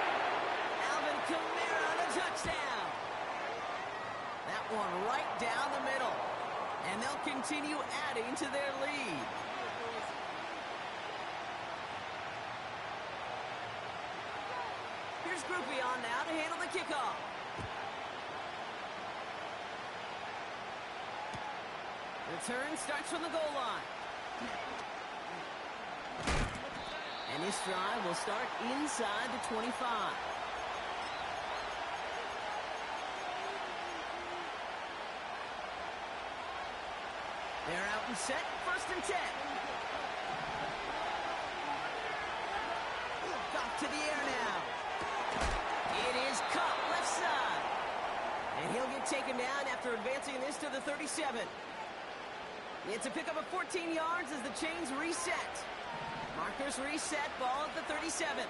Alvin Kamara, the touchdown. That one right down the middle. And they'll continue adding to their lead. Here's Groupie on now to handle the kickoff. Return starts from the goal line. And this drive will start inside the 25. They're out and set, 1st and 10. Off to the air now. It is caught left side. And he'll get taken down after advancing this to the 37. It's a pickup of 14 yards as the chains reset. Markers reset, ball at the 37.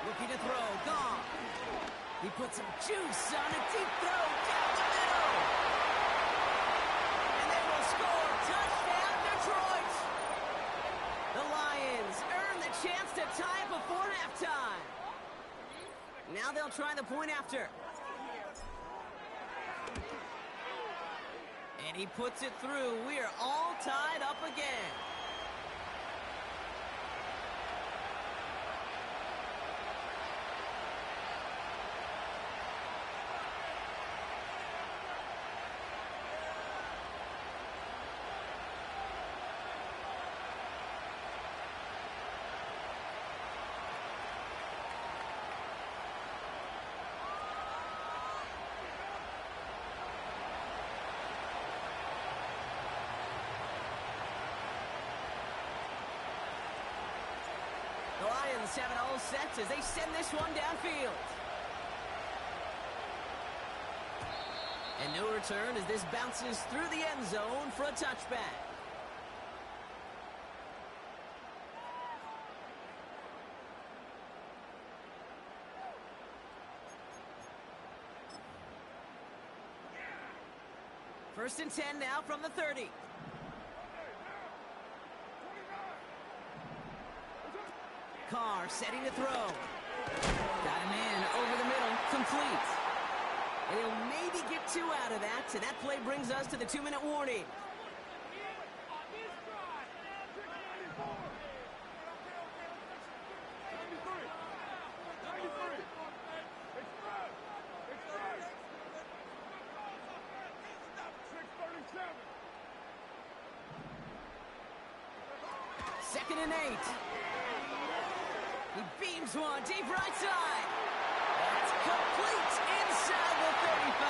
Looking to throw, gone. He puts some juice on a deep throw down the middle. And they will score. Touchdown, Detroit. The Lions earn the chance to tie it before halftime. Now they'll try the point after. And he puts it through. We are all tied up again. The Lions have it all set as they send this one downfield. And no return as this bounces through the end zone for a touchback. First and 10 now from the 30. Carr setting to throw. Got him in over the middle, complete. And he'll maybe get 2 out of that, so that play brings us to the 2-minute warning. 2nd and 8. He beams one deep right side. That's complete inside the 35.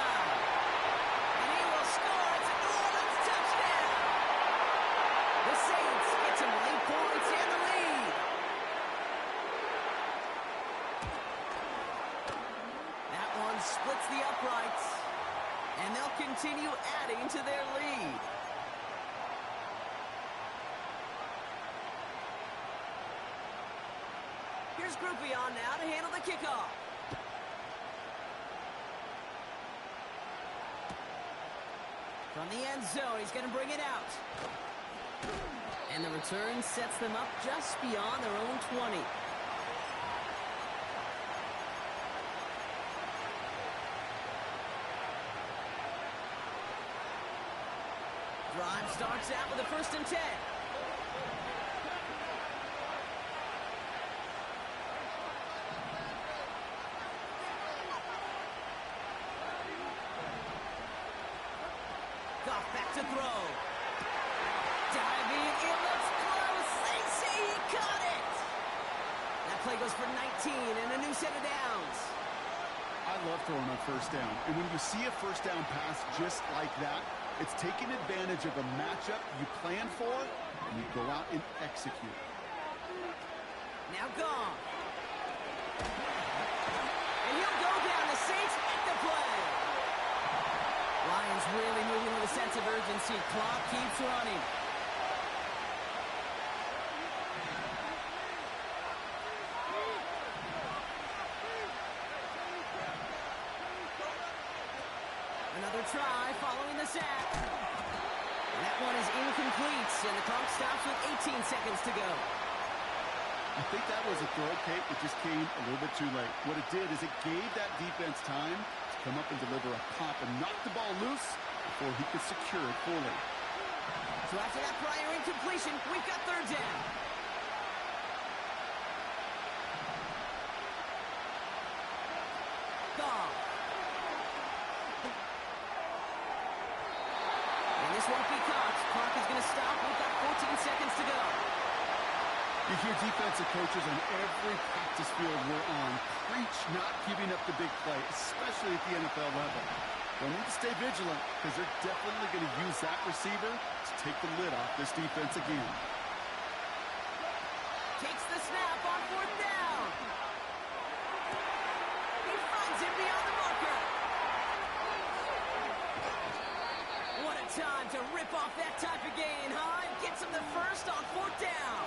And he will score. It's a New Orleans touchdown. The Saints get some late points and the lead. That one splits the uprights. And they'll continue adding to their lead. Here's Groupie on now to handle the kickoff. From the end zone, he's going to bring it out. And the return sets them up just beyond their own 20. Drive starts out with a 1st and 10. Goff back to throw. Diving, it looks close. They say he caught it. That play goes for 19 and a new set of downs. I love throwing on 1st down. And when you see a 1st down pass just like that, it's taking advantage of a matchup you plan for, and you go out and execute. Now gone. And he'll go down. The Saints make the play. Lions really moving with a sense of urgency. Clock keeps running. Another try following the sack. That one is incomplete, and the clock stops with 18 seconds to go. I think that was a throw, Kate, that just came a little bit too late. What it did is it gave that defense time to come up and deliver a pop and knock the ball loose before he could secure it fully. So after that prior incompletion, we've got 3rd down. Goff. And this won't be caught. Clock is going to stop. We've got 14 seconds to go. You hear defensive coaches on every practice field we're on preach not giving up the big play, especially at the NFL level. They'll need to stay vigilant because they're definitely going to use that receiver to take the lid off this defense again. Takes the snap on 4th down. He finds him beyond the marker. What a time to rip off that type of gain, huh? And gets him the first on 4th down.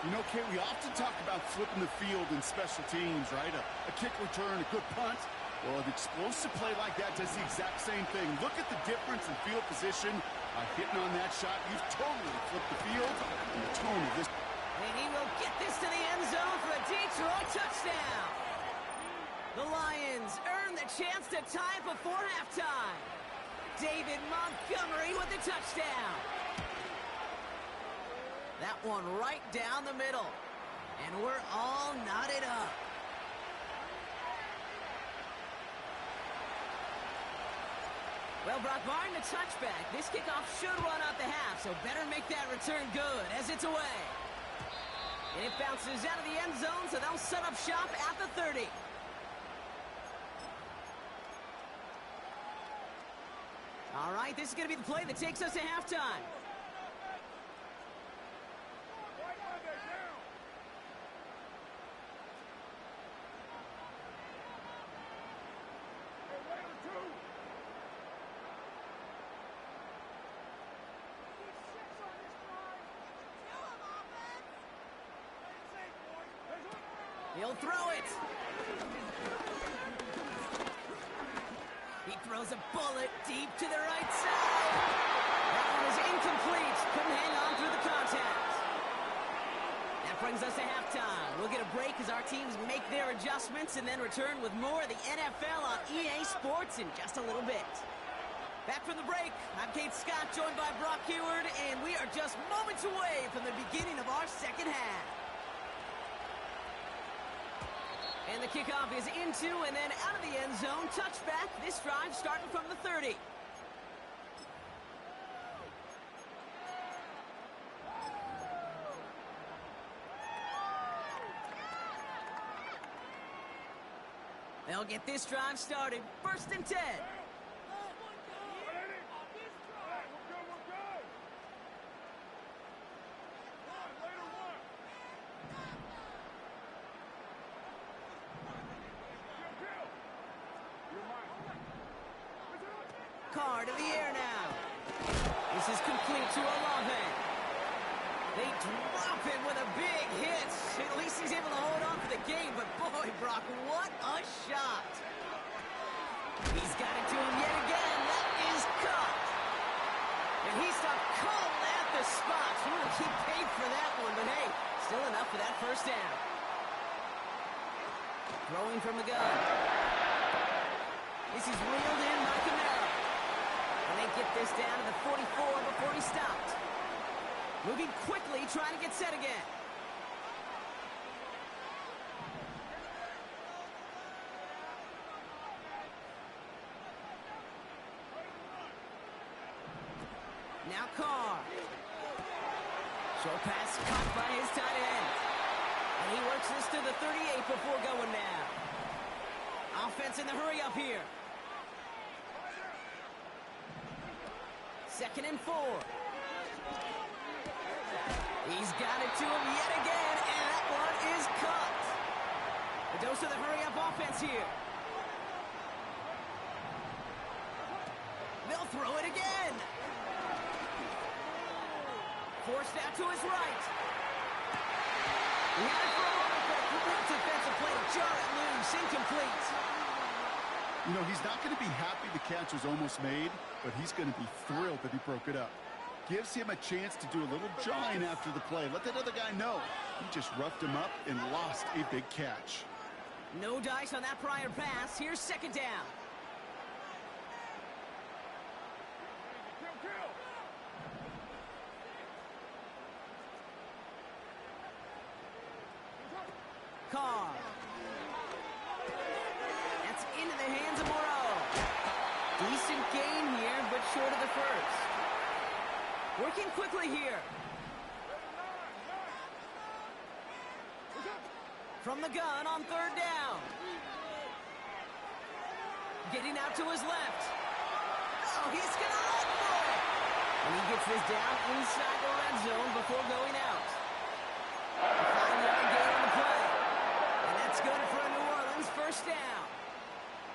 You know, Kate, we often talk about flipping the field in special teams, right? A kick return, a good punt. Well, an explosive play like that does the exact same thing. Look at the difference in field position. Hitting on that shot, you've totally flipped the field and the tone of this. And he will get this to the end zone for a Detroit touchdown. The Lions earn the chance to tie it before halftime. David Montgomery with the touchdown. That one right down the middle. And we're all knotted up. Well, Brock, barring the touchback, this kickoff should run out the half, so better make that return good as it's away. And it bounces out of the end zone, so they'll set up shop at the 30. All right, this is going to be the play that takes us to halftime. He'll throw it. He throws a bullet deep to the right side. That one is incomplete. Couldn't hang on through the contact. That brings us to halftime. We'll get a break as our teams make their adjustments and then return with more of the NFL on EA Sports in just a little bit. Back from the break, I'm Kate Scott, joined by Brock Heward, and we are just moments away from the beginning of our second half. And the kickoff is into and then out of the end zone. Touchback. This drive starting from the 30. They'll get this drive started. 1st and 10. Carr to the air now. This is complete to Olave. They drop him with a big hit. At least he's able to hold on for the game, but boy, Brock, what a shot. He's got it to him yet again. That is caught. And he stopped cold at the spot. Ooh, he paid for that one, but hey, still enough for that 1st down. Throwing from the gun. This is reeled in by Camaro. And they get this down to the 44 before he stopped. Moving quickly, trying to get set again. Now Carr. Short pass caught by his tight end. And he works this to the 38 before going now. Offense in the hurry up here. 2nd and 4. He's got it to him yet again, and that one is cut. A dose of the hurry-up offense here. They'll throw it again. Forced out to his right. He had it for a moment, but a complete defensive play to jar it loose, incomplete. You know, he's not going to be happy the catch was almost made, but he's going to be thrilled that he broke it up. Gives him a chance to do a little jawing after the play. Let that other guy know. He just roughed him up and lost a big catch. No dice on that prior pass. Here's 2nd down. Carr. That's into the hands of Moreau. Decent gain here, but short of the 1st. Working quickly here. From the gun on 3rd down. Getting out to his left. Oh, he's going to run for it. And he gets this down inside the red zone before going out. A 5-yard gain on the play. And that's good for a New Orleans 1st down.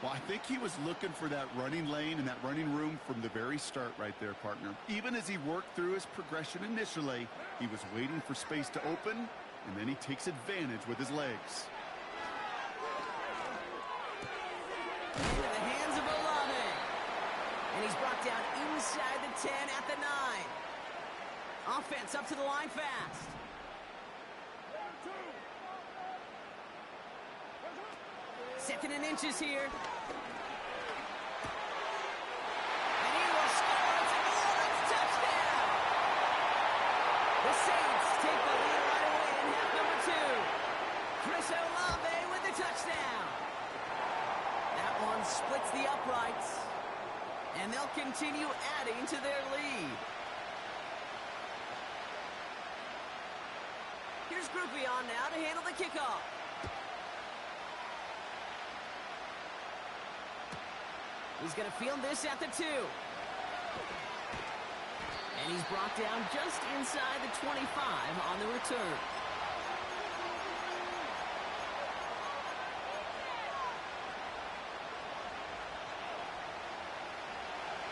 Well, I think he was looking for that running lane and that running room from the very start right there, partner. Even as he worked through his progression initially, he was waiting for space to open, and then he takes advantage with his legs. Into the hands of Olave. And he's brought down inside the 10 at the 9. Offense up to the line fast. 2nd and inches here. And he will score. It's a New Orleans touchdown. The Saints take the lead right away in half number 2. Chris Olave with the touchdown. That one splits the uprights. And they'll continue adding to their lead. Here's Groupie on now to handle the kickoff. He's going to field this at the 2. And he's brought down just inside the 25 on the return.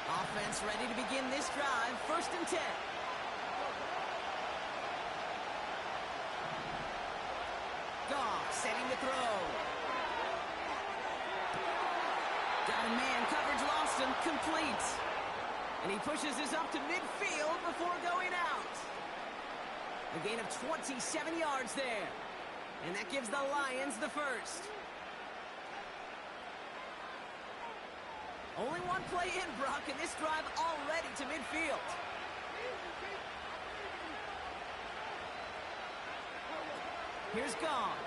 Offense ready to begin this drive. 1st and 10. Goff setting the throw. Got a man, coverage lost him, complete. And he pushes this up to midfield before going out. A gain of 27 yards there. And that gives the Lions the 1st. Only one play in, Brock, and this drive already to midfield. Here's Goff.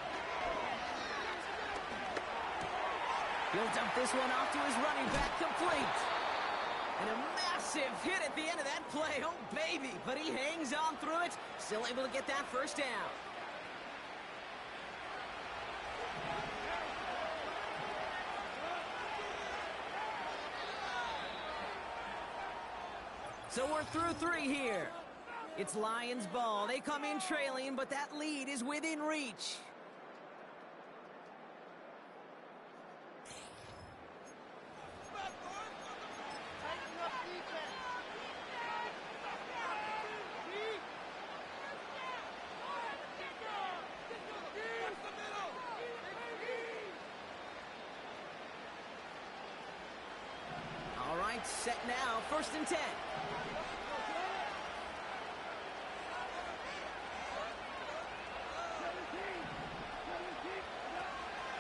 He'll dump this one off to his running back, complete. And a massive hit at the end of that play. Oh, baby. But he hangs on through it. Still able to get that 1st down. So we're through 3 here. It's Lions ball. They come in trailing, but that lead is within reach. All right, set now, 1st and 10.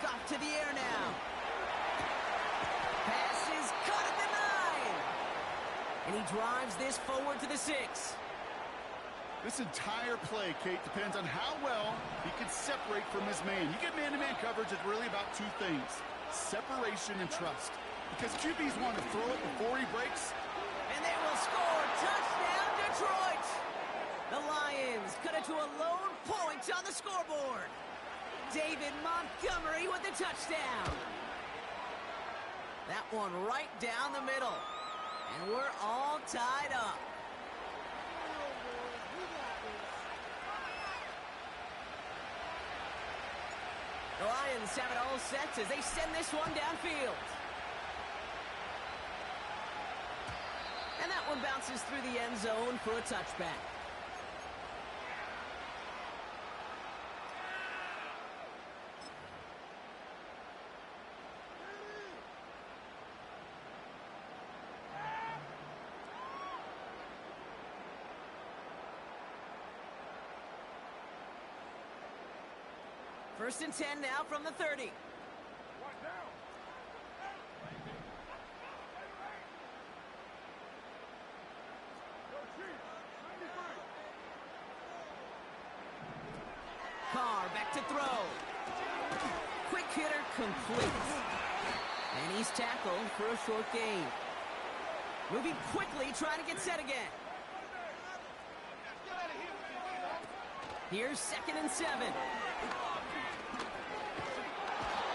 Off to the air now. Pass is caught at the 9. And he drives this forward to the 6. This entire play, Kate, depends on how well he can separate from his man. You get man-to-man coverage, it's really about 2 things: separation and trust. Because QBs want to throw it before he breaks. And they will score. Touchdown, Detroit. The Lions cut it to a lone point on the scoreboard. David Montgomery with the touchdown. That one right down the middle. And we're all tied up. The Lions have it all set as they send this one downfield. And that one bounces through the end zone for a touchback. First and 10 now from the 30. Carr back to throw. Quick hitter complete. And he's tackled for a short gain. Moving quickly, trying to get set again. Here's 2nd and 7.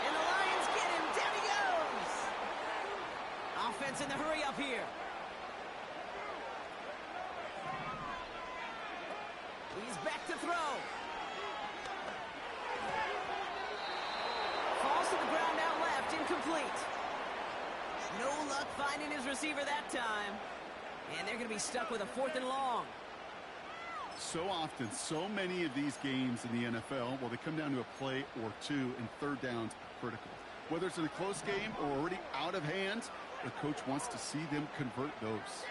And the Lions get him. Down he goes. Offense in the hurry up here. He's back to throw. Falls to the ground out left, incomplete. No luck finding his receiver that time. And they're going to be stuck with a 4th and long. So often, so many of these games in the NFL, well, they come down to a play or 2, and 3rd downs are critical. Whether it's in a close game or already out of hand, the coach wants to see them convert those.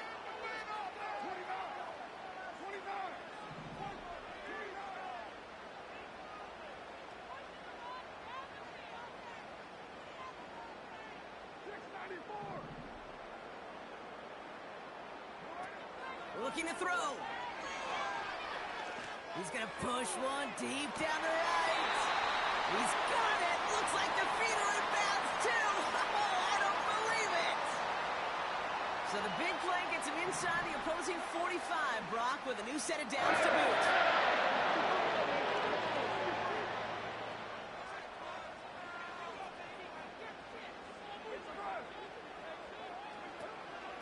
Looking to throw. He's going to push one deep down the right. He's got it. Looks like the feet are in bounds, too. Oh, I don't believe it. So the big play gets him inside the opposing 45, Brock, with a new set of downs to boot.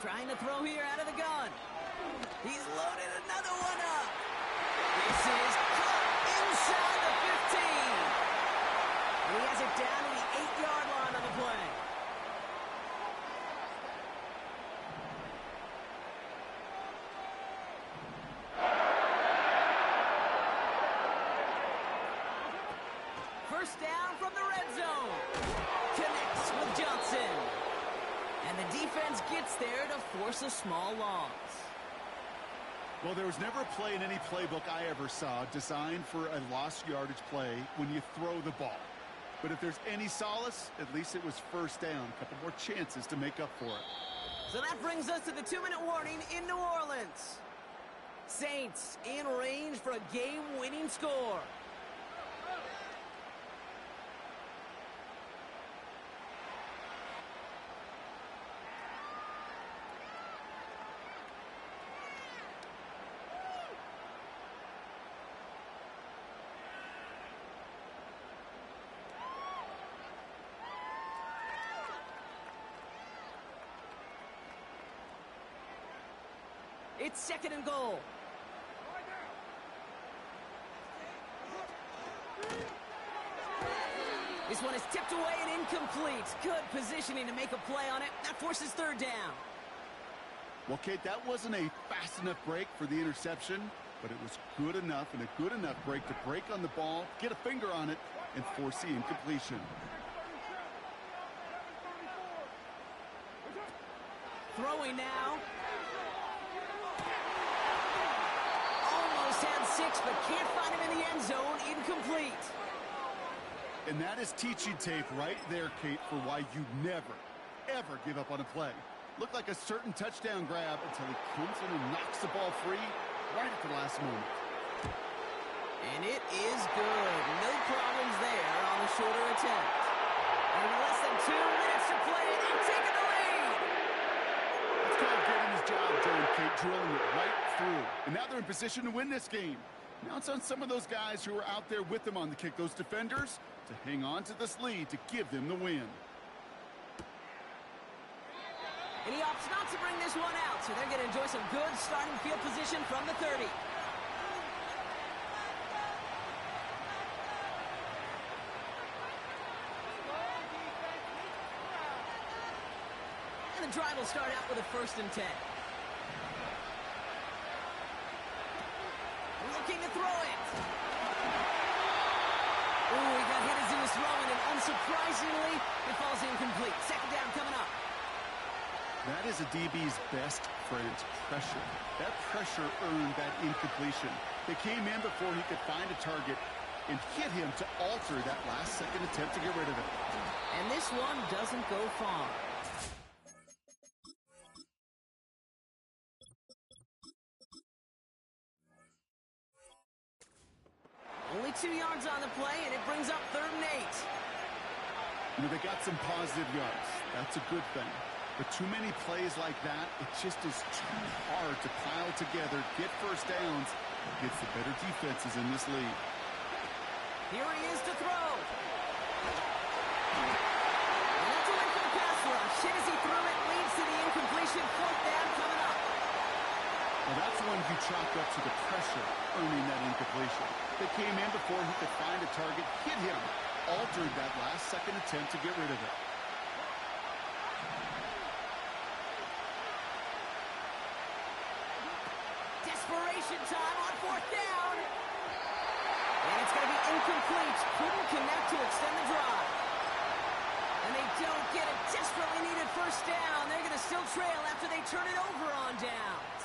Trying to throw here out of the gun. He's loaded another one up. This is caught inside the 15. And he has it down to the 8-yard line on the play. First down from the red zone. Connects with Johnson. And the defense gets there to force a small loss. Well, there was never a play in any playbook I ever saw designed for a lost yardage play when you throw the ball. But if there's any solace, at least it was first down. A couple more chances to make up for it. So that brings us to the 2-minute warning in New Orleans. Saints in range for a game-winning score. It's 2nd and goal. This one is tipped away and incomplete. Good positioning to make a play on it. That forces 3rd down. Well, Kate, that wasn't a fast enough break for the interception, but it was good enough and a good enough break to break on the ball, get a finger on it, and force the incompletion. Throwing now. Almost had 6, but can't find him in the end zone. Incomplete. And that is teaching tape right there, Kate, for why you never, ever give up on a play. Looked like a certain touchdown grab until he comes in and knocks the ball free right at the last moment. And it is good. No problems there on the shorter attempt. And less than 2 minutes to play, and they've taken the lead. It's called getting his job done, Kate, drilling it right through. And now they're in position to win this game. Now it's on some of those guys who are out there with them on the kick, those defenders, to hang on to this lead to give them the win. And he opts not to bring this one out, so they're going to enjoy some good starting field position from the 30. And the drive will start out with a 1st and 10. Looking to throw it. Ooh, he got hit as he was throwing, and unsurprisingly, it falls incomplete. 2nd down coming up. That is a DB's best friend, pressure. That pressure earned that incompletion. They came in before he could find a target and hit him to alter that last-second attempt to get rid of it. And this one doesn't go far. Only 2 yards on the play, and it brings up 3rd and 8. You know, they got some positive yards. That's a good thing. But too many plays like that, it just is too hard to pile together, get 1st downs, against the better defenses in this league. Here he is to throw. And that's away from the pass rush. Hit as he threw it, leads to the incompletion. 4th down coming up. Well, that's one you chalk up to the pressure earning that incompletion. They came in before he could find a target, hit him, altered that last-second attempt to get rid of it. Desperation time on 4th down. And it's going to be incomplete. Couldn't connect to extend the drive. And they don't get a desperately needed 1st down. They're going to still trail after they turn it over on downs.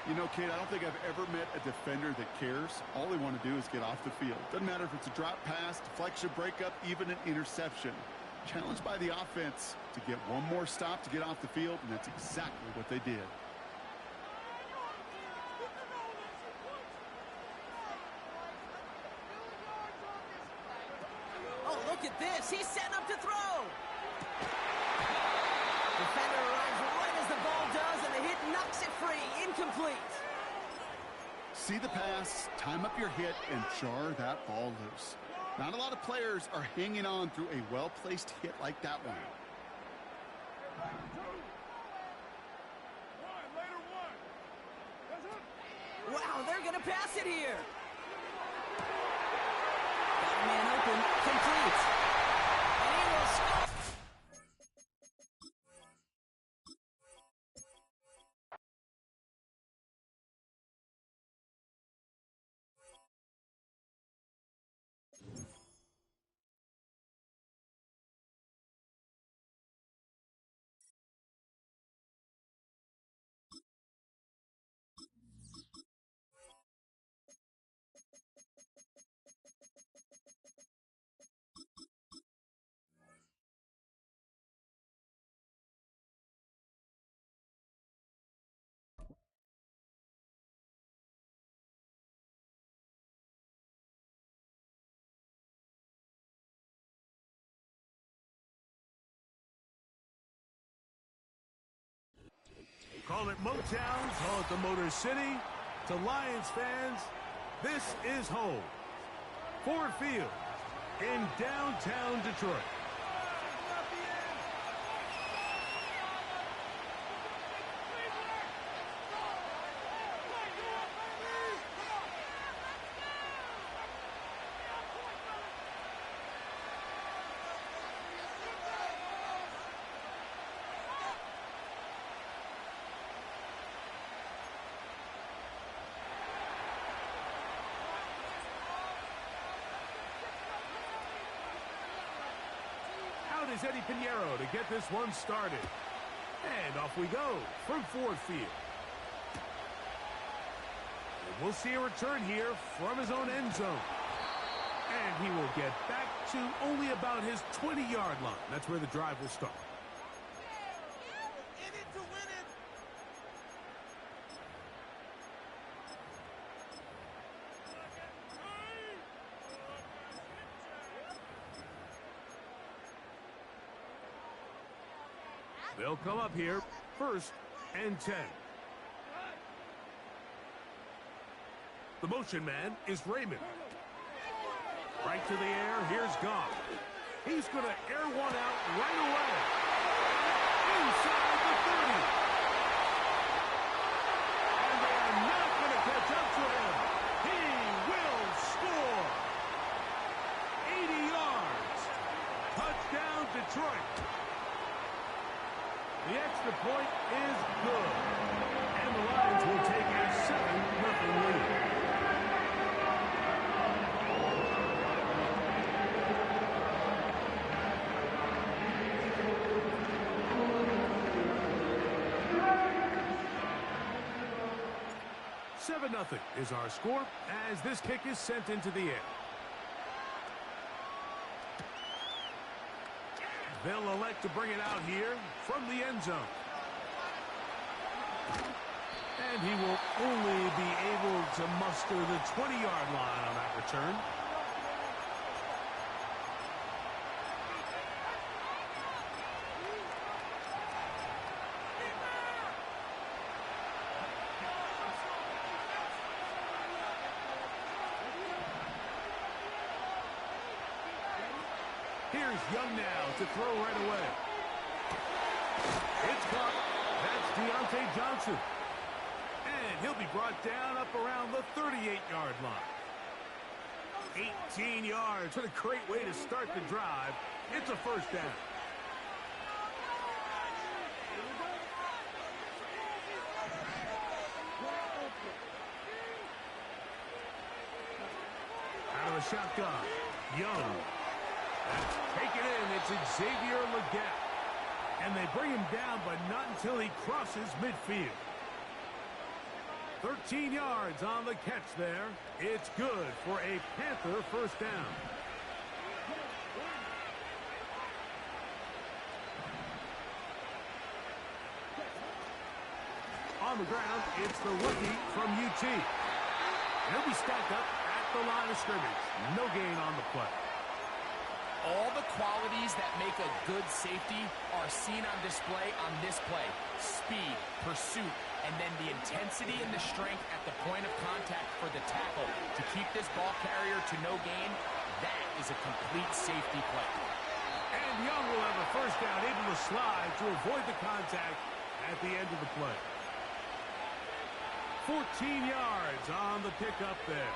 You know, Kate, I don't think I've ever met a defender that cares. All they want to do is get off the field. Doesn't matter if it's a drop pass, deflection, breakup, even an interception. Challenged by the offense to get one more stop to get off the field, and that's exactly what they did. Oh, look at this. He's setting up to throw. Defender arrives right as the ball does, and the hit knocks it free. Incomplete. See the pass, time up your hit, and jar that ball loose. Not a lot of players are hanging on through a well-placed hit like that one. Wow, they're going to pass it here. Got a man open, complete. And he will score. Call it Motown, call it the Motor City. To Lions fans, this is home. Ford Field in downtown Detroit. Eddie Pinheiro to get this one started. And off we go from Ford Field. And we'll see a return here from his own end zone. And he will get back to only about his 20-yard line. That's where the drive will start. In it to win it. They'll come up here, 1st and 10. The motion man is Raymond. Right to the air, here's Goff. He's going to air one out right away. Inside the 30. And they are not going to catch up to him. He will score. 80 yards. Touchdown, Detroit. The extra point is good. And the Lions will take a 7-0 lead. Nothing is our score as this kick is sent into the air. They'll elect to bring it out here from the end zone. And he will only be able to muster the 20-yard line on that return. Here's Young now to throw right away. It's caught. That's Deontay Johnson. And he'll be brought down up around the 38-yard line. 18 yards. What a great way to start the drive. It's a 1st down. Out of the shotgun. Young. Take it in. It's Xavier Legette. And they bring him down, but not until he crosses midfield. 13 yards on the catch there. It's good for a Panther 1st down. On the ground, it's the rookie from UT. He'll be stacked up at the line of scrimmage. No gain on the play. All the qualities that make a good safety are seen on display on this play. Speed, pursuit, and then the intensity and the strength at the point of contact for the tackle to keep this ball carrier to no gain. That is a complete safety play. And Young will have a 1st down, able to slide to avoid the contact at the end of the play. 14 yards on the pickup there.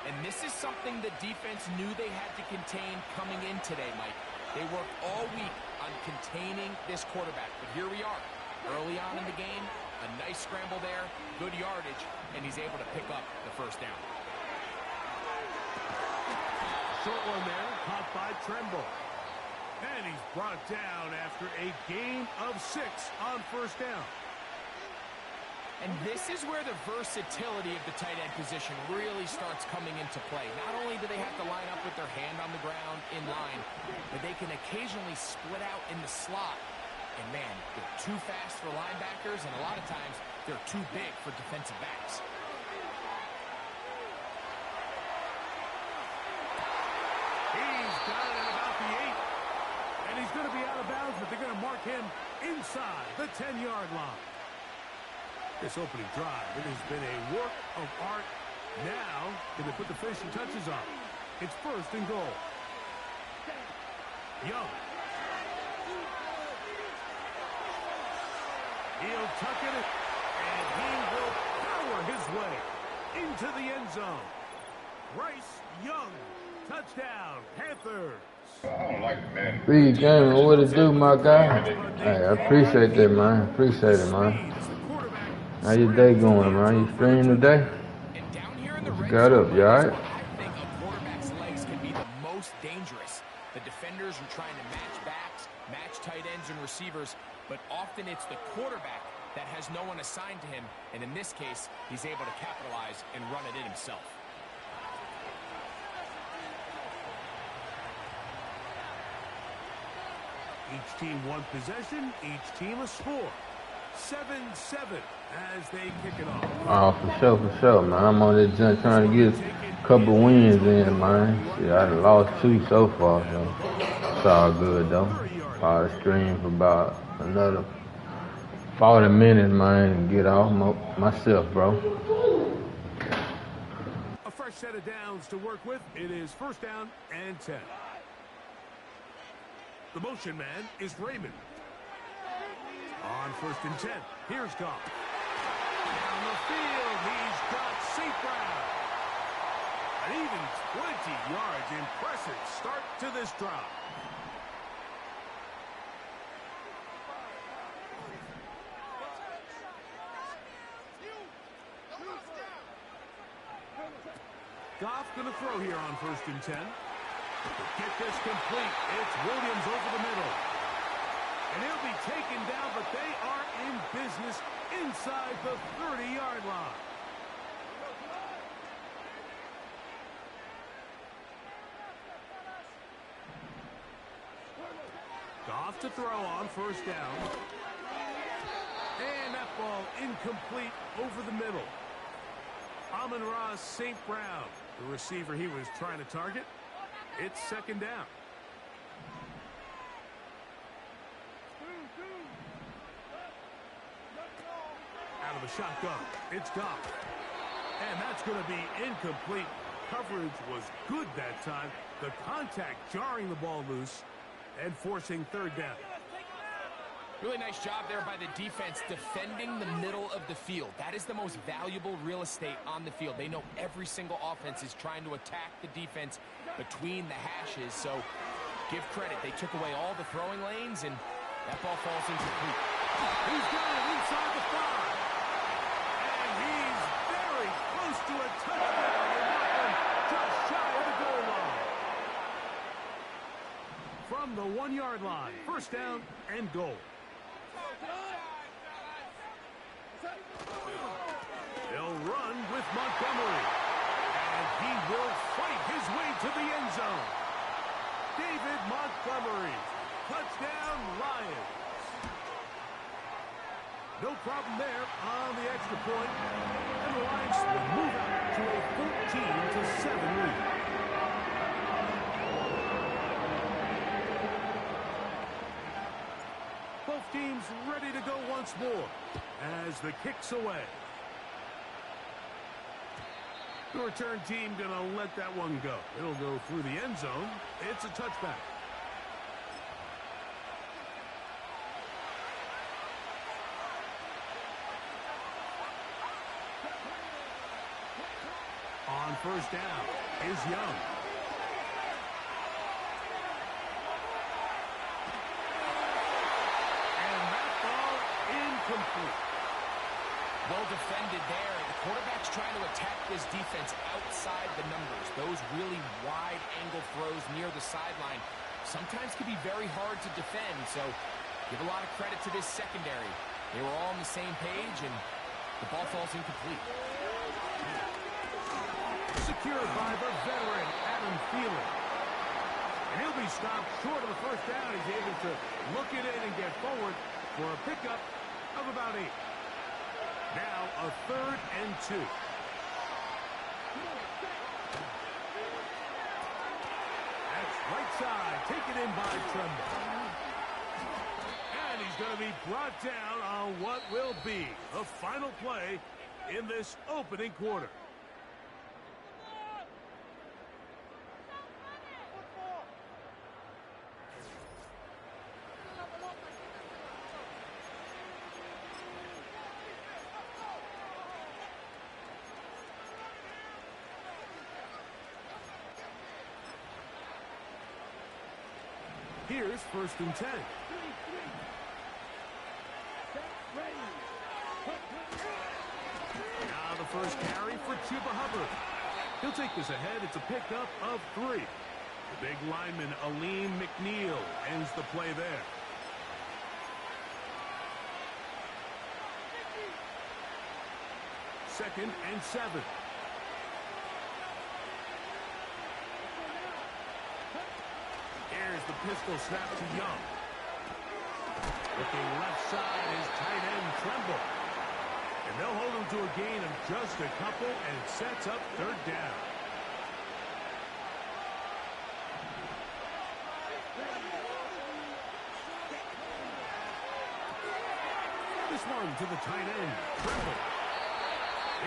And this is something the defense knew they had to contain coming in today, Mike. They worked all week on containing this quarterback. But here we are, early on in the game, a nice scramble there, good yardage, and he's able to pick up the 1st down. Short one there, caught by Tremble. And he's brought down after a gain of 6 on 1st down. And this is where the versatility of the tight end position really starts coming into play. Not only do they have to line up with their hand on the ground in line, but they can occasionally split out in the slot. And man, they're too fast for linebackers, and a lot of times they're too big for defensive backs. He's got it at about the 8. And he's going to be out of bounds, but they're going to mark him inside the 10-yard line. This opening drive, it has been a work of art. Now, can they put the finishing touches on? It's 1st and goal. Young. He'll tuck it, and he will power his way into the end zone. Bryce Young, touchdown, Panthers. I don't like Madden. Big game, what it do, my guy? Hey, I appreciate that, man. Appreciate it, man. How your day going, man? You streaming today? What you got up, you all right? I think a quarterback's legs can be the most dangerous. The defenders are trying to match backs, match tight ends and receivers, but often it's the quarterback that has no one assigned to him, and in this case, he's able to capitalize and run it in himself. Each team one possession, each team a score. 7-7 as they kick it off. Oh, for sure, man. I'm on this jump trying to get a couple wins in, man. See, I done lost 2 so far, so it's all good, though. I'll stream for about another 40 minutes, man, and get off myself, bro. A fresh set of downs to work with. It is first down and 10. The motion man is Raymond. On first and 10, here's Goff. Down the field, he's got St. Brown. An even 20 yards. Impressive start to this drive. Goff going to throw here on first and 10. Get this complete. It's Williams over the middle. And he'll be taken down, but they are in business inside the 30-yard line. Goff to throw on first down. And that ball incomplete over the middle. Amon-Ra St. Brown, the receiver he was trying to target. It's second down. Out of the shotgun, it's Goff. And that's going to be incomplete. Coverage was good that time. The contact jarring the ball loose and forcing third down. Really nice job there by the defense defending the middle of the field. That is the most valuable real estate on the field. They know every single offense is trying to attack the defense between the hashes. So give credit. They took away all the throwing lanes, and that ball falls incomplete. He's got it inside the 5. And he's very close to a touchdown. And that one just shy of the goal line. From the 1-yard line, first down and goal. They'll run with Montgomery. And he will fight his way to the end zone. David Montgomery. Touchdown, Lions. No problem there on the extra point. And the Lions will move out to a 14-7 lead. Both teams ready to go once more as the kick's away. The return team going to let that one go. It'll go through the end zone. It's a touchback. On first down is Young. And that ball incomplete. Well defended there. The quarterback's trying to attack this defense outside the numbers. Those really wide angle throws near the sideline sometimes can be very hard to defend. So give a lot of credit to this secondary. They were all on the same page, and the ball falls incomplete. Secured by the veteran Adam Thielen. And he'll be stopped short of the first down. He's able to look it in and get forward for a pickup of about 8. Now a 3rd and 2. That's right side, taken in by Tremble. And he's going to be brought down on what will be the final play in this opening quarter. Here's first and 10. Now the first carry for Chuba Hubbard. He'll take this ahead. It's a pickup of 3. The big lineman, Aleem McNeil, ends the play there. Second and 7. Here's the pistol snap to Young. Looking left side is tight end Tremble. And they'll hold him to a gain of just a couple, and it sets up third down. This one to the tight end, Tremble.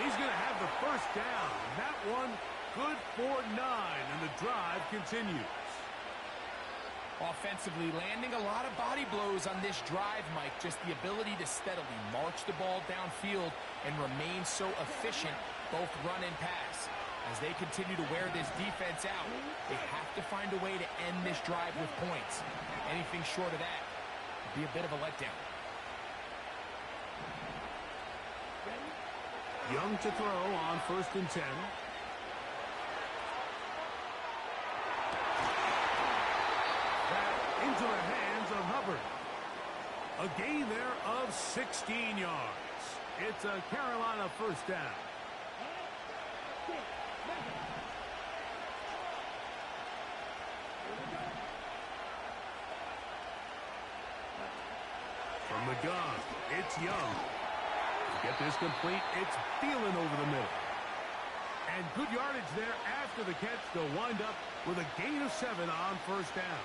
He's going to have the first down. That one good for 9, and the drive continues. Offensively, landing a lot of body blows on this drive, Mike. Just the ability to steadily march the ball downfield and remain so efficient, both run and pass. As they continue to wear this defense out, they have to find a way to end this drive with points. Anything short of that would be a bit of a letdown. Young to throw on 1st and 10. Into the hands of Hubbard. A gain there of 16 yards. It's a Carolina first down. From the gun, it's Young. To get this complete, it's Thielen over the middle. And good yardage there after the catch. They'll wind up with a gain of 7 on 1st down.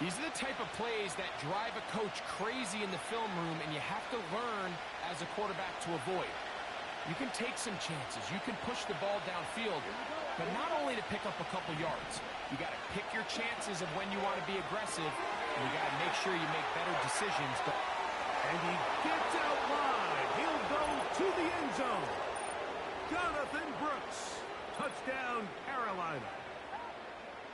These are the type of plays that drive a coach crazy in the film room, and you have to learn as a quarterback to avoid. You can take some chances. You can push the ball downfield, but not only to pick up a couple yards. You got to pick your chances of when you want to be aggressive, and you got to make sure you make better decisions. And he gets out wide. He'll go to the end zone. Jonathan Brooks. Touchdown, Carolina.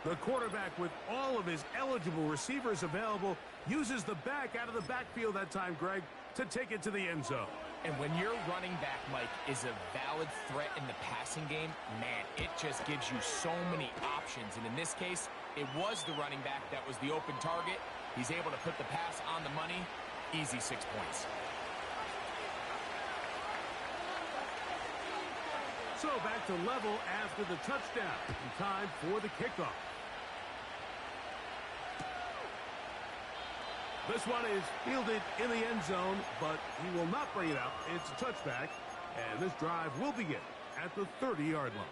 The quarterback, with all of his eligible receivers available, uses the back out of the backfield that time, Greg, to take it to the end zone. And when your running back, Mike, is a valid threat in the passing game, man, it just gives you so many options. And in this case, it was the running back that was the open target. He's able to put the pass on the money. Easy 6 points. So back to level after the touchdown. In time for the kickoff. This one is fielded in the end zone, but he will not bring it out. It's a touchback, and this drive will begin at the 30-yard line.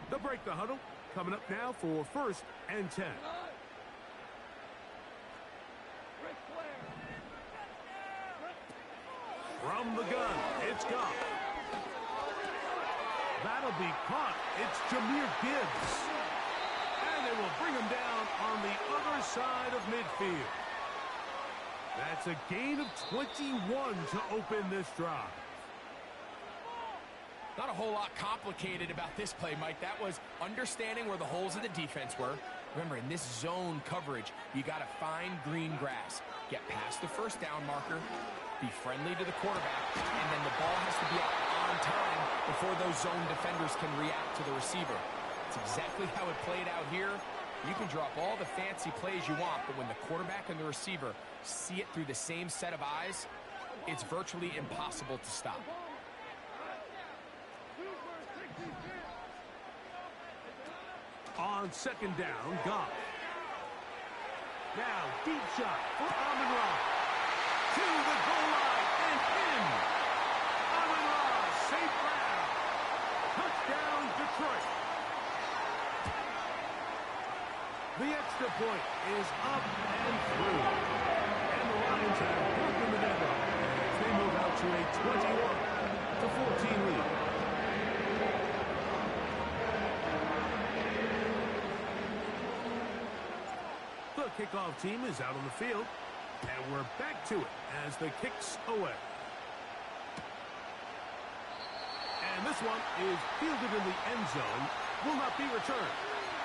They'll break the huddle. Coming up now for 1st and 10. From the gun, it's Goff. That'll be caught. It's Jahmyr Gibbs. And they will bring him down on the other side of midfield. That's a gain of 21 to open this drive. Not a whole lot complicated about this play, Mike. That was understanding where the holes of the defense were. Remember, in this zone coverage, you got to find green grass. Get past the first down marker, be friendly to the quarterback, and then the ball has to be out on time before those zone defenders can react to the receiver. It's exactly how it played out here. You can drop all the fancy plays you want, but when the quarterback and the receiver see it through the same set of eyes, it's virtually impossible to stop. On 2nd down, Goff. Now, deep shot for Amon-Ra. To the goal line and in. Amon-Ra, safe ground. Touchdown, Detroit. The extra point is up and through. And the Lions have broken the deadlock as they move out to a 21-14 lead. The kickoff team is out on the field, and we're back to it as the kick's away. And this one is fielded in the end zone, will not be returned.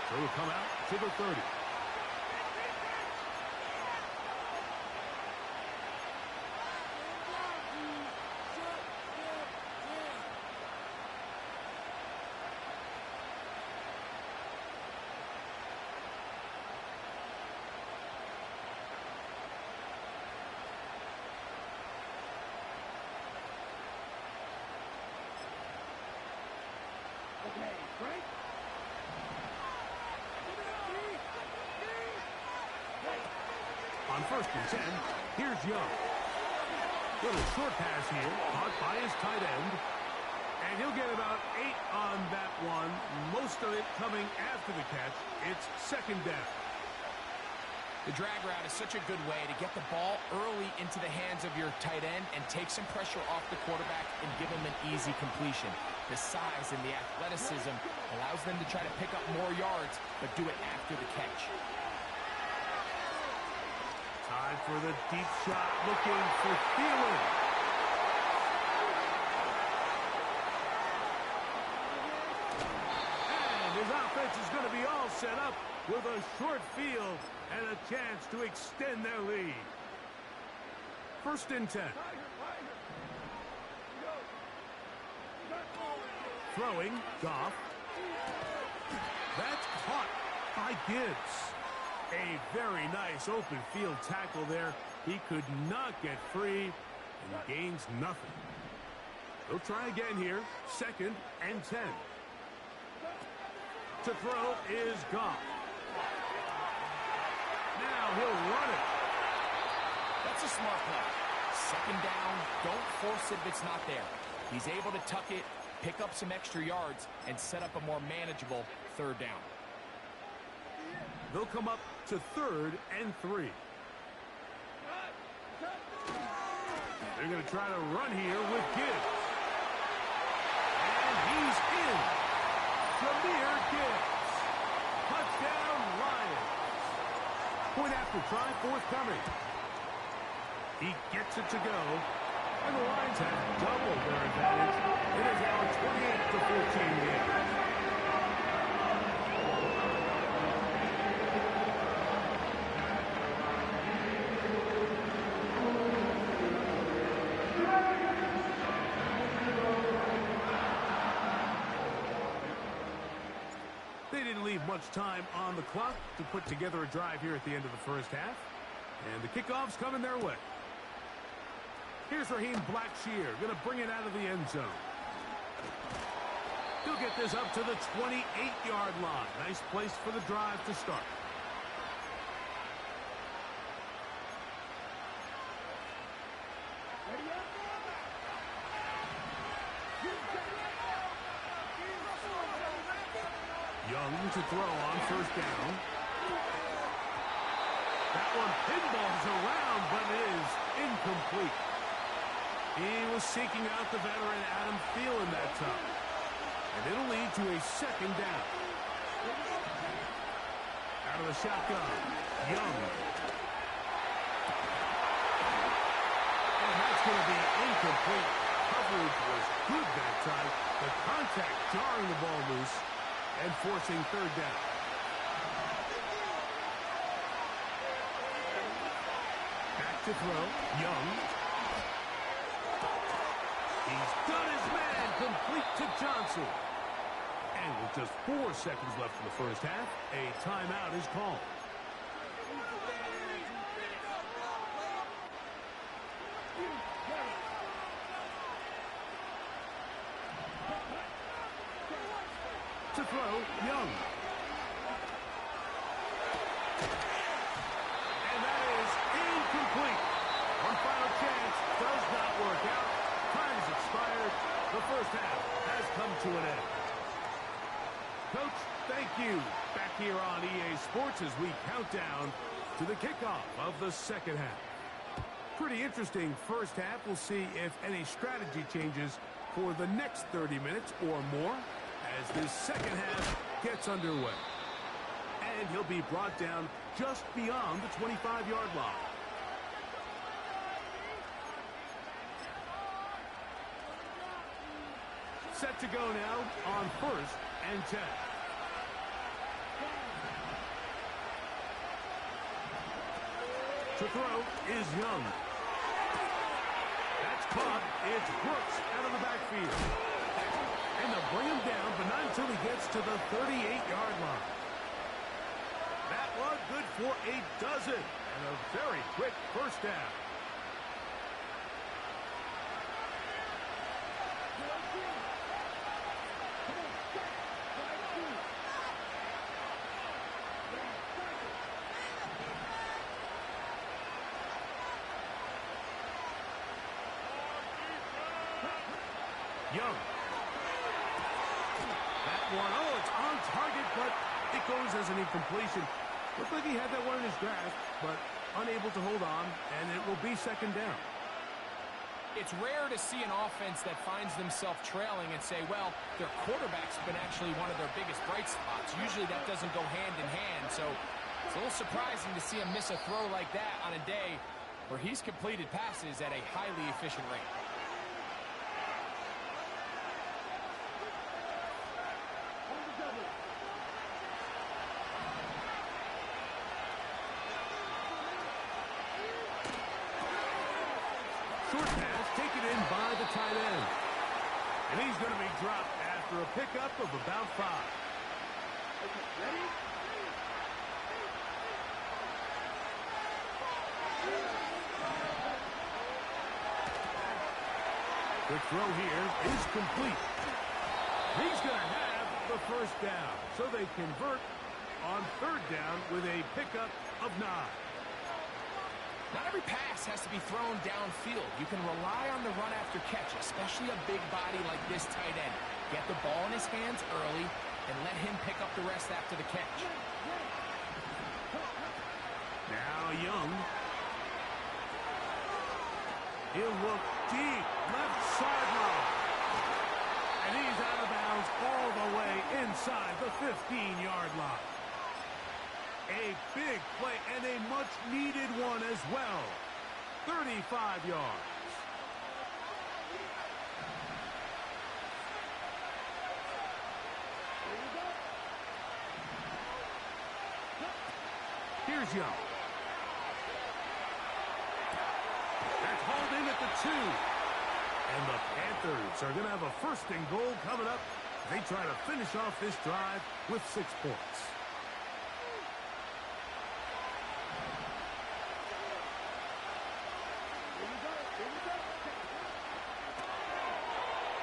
So it'll come out to the 30. First and 10. Here's Young. Little short pass here, caught by his tight end. And he'll get about 8 on that one. Most of it coming after the catch. It's second down. The drag route is such a good way to get the ball early into the hands of your tight end and take some pressure off the quarterback and give him an easy completion. The size and the athleticism allows them to try to pick up more yards, but do it after the catch. Time for the deep shot, looking for Thielen. And his offense is going to be all set up with a short field and a chance to extend their lead. First and 10. Throwing, Goff. That's caught by Gibbs. A very nice open field tackle there. He could not get free and gains nothing. He'll try again here. Second and 10. To throw is Goff. Now he'll run it. That's a smart play. Second down, don't force it if it's not there. He's able to tuck it, pick up some extra yards, and set up a more manageable third down. They'll come up to third and 3. They're going to try to run here with Gibbs. And he's in. Jahmyr Gibbs. Touchdown, Lions. Point after try, forthcoming. He gets it to go. And the Lions have doubled their advantage. It is now a 28-14 game. They didn't leave much time on the clock to put together a drive here at the end of the first half. And the kickoff's coming their way. Here's Raheem Blackshear, going to bring it out of the end zone. He'll get this up to the 28-yard line. Nice place for the drive to start. Young to throw on first down. That one pinballs around, but is incomplete. He was seeking out the veteran Adam Thielen that time. And it'll lead to a second down. Out of the shotgun, Young. And that's going to be incomplete. Coverage was good that time. The contact jarring the ball loose and forcing third down. Back to throw, Young. He's done his man, complete to Johnson. And with just 4 seconds left in the first half, a timeout is called. To throw, Young. And that is incomplete. One final chance does not work out. Time has expired. The first half has come to an end. Coach, thank you. Back here on EA Sports as we count down to the kickoff of the second half. Pretty interesting first half. We'll see if any strategy changes for the next 30 minutes or more as this second half gets underway. And he'll be brought down just beyond the 25-yard line. Set to go now on first and 10. To throw is Young. That's caught. It's Brooks out of the backfield. And they'll bring him down, but not until he gets to the 38-yard line. That one good for a dozen. And a very quick first down. Young. That one, oh, it's on target, but it goes as an incompletion. Looked like he had that one in his grasp, but unable to hold on, and it will be second down. It's rare to see an offense that finds themselves trailing and say, well, their quarterback's been actually one of their biggest bright spots. Usually that doesn't go hand in hand, so it's a little surprising to see him miss a throw like that on a day where he's completed passes at a highly efficient rate. Short pass taken in by the tight end. And he's going to be dropped after a pickup of about 5. Ready? Quick throw here is complete. He's going to have the first down. So they convert on third down with a pickup of 9. Not every pass has to be thrown downfield. You can rely on the run after catch, especially a big body like this tight end. Get the ball in his hands early and let him pick up the rest after the catch. Now Young. He'll look deep, left sideline. And he's out of bounds all the way inside the 15-yard line. A big play and a much-needed one as well. 35 yards. Here's Young. That's hauled in at the 2. And the Panthers are going to have a first and goal coming up. They try to finish off this drive with 6 points.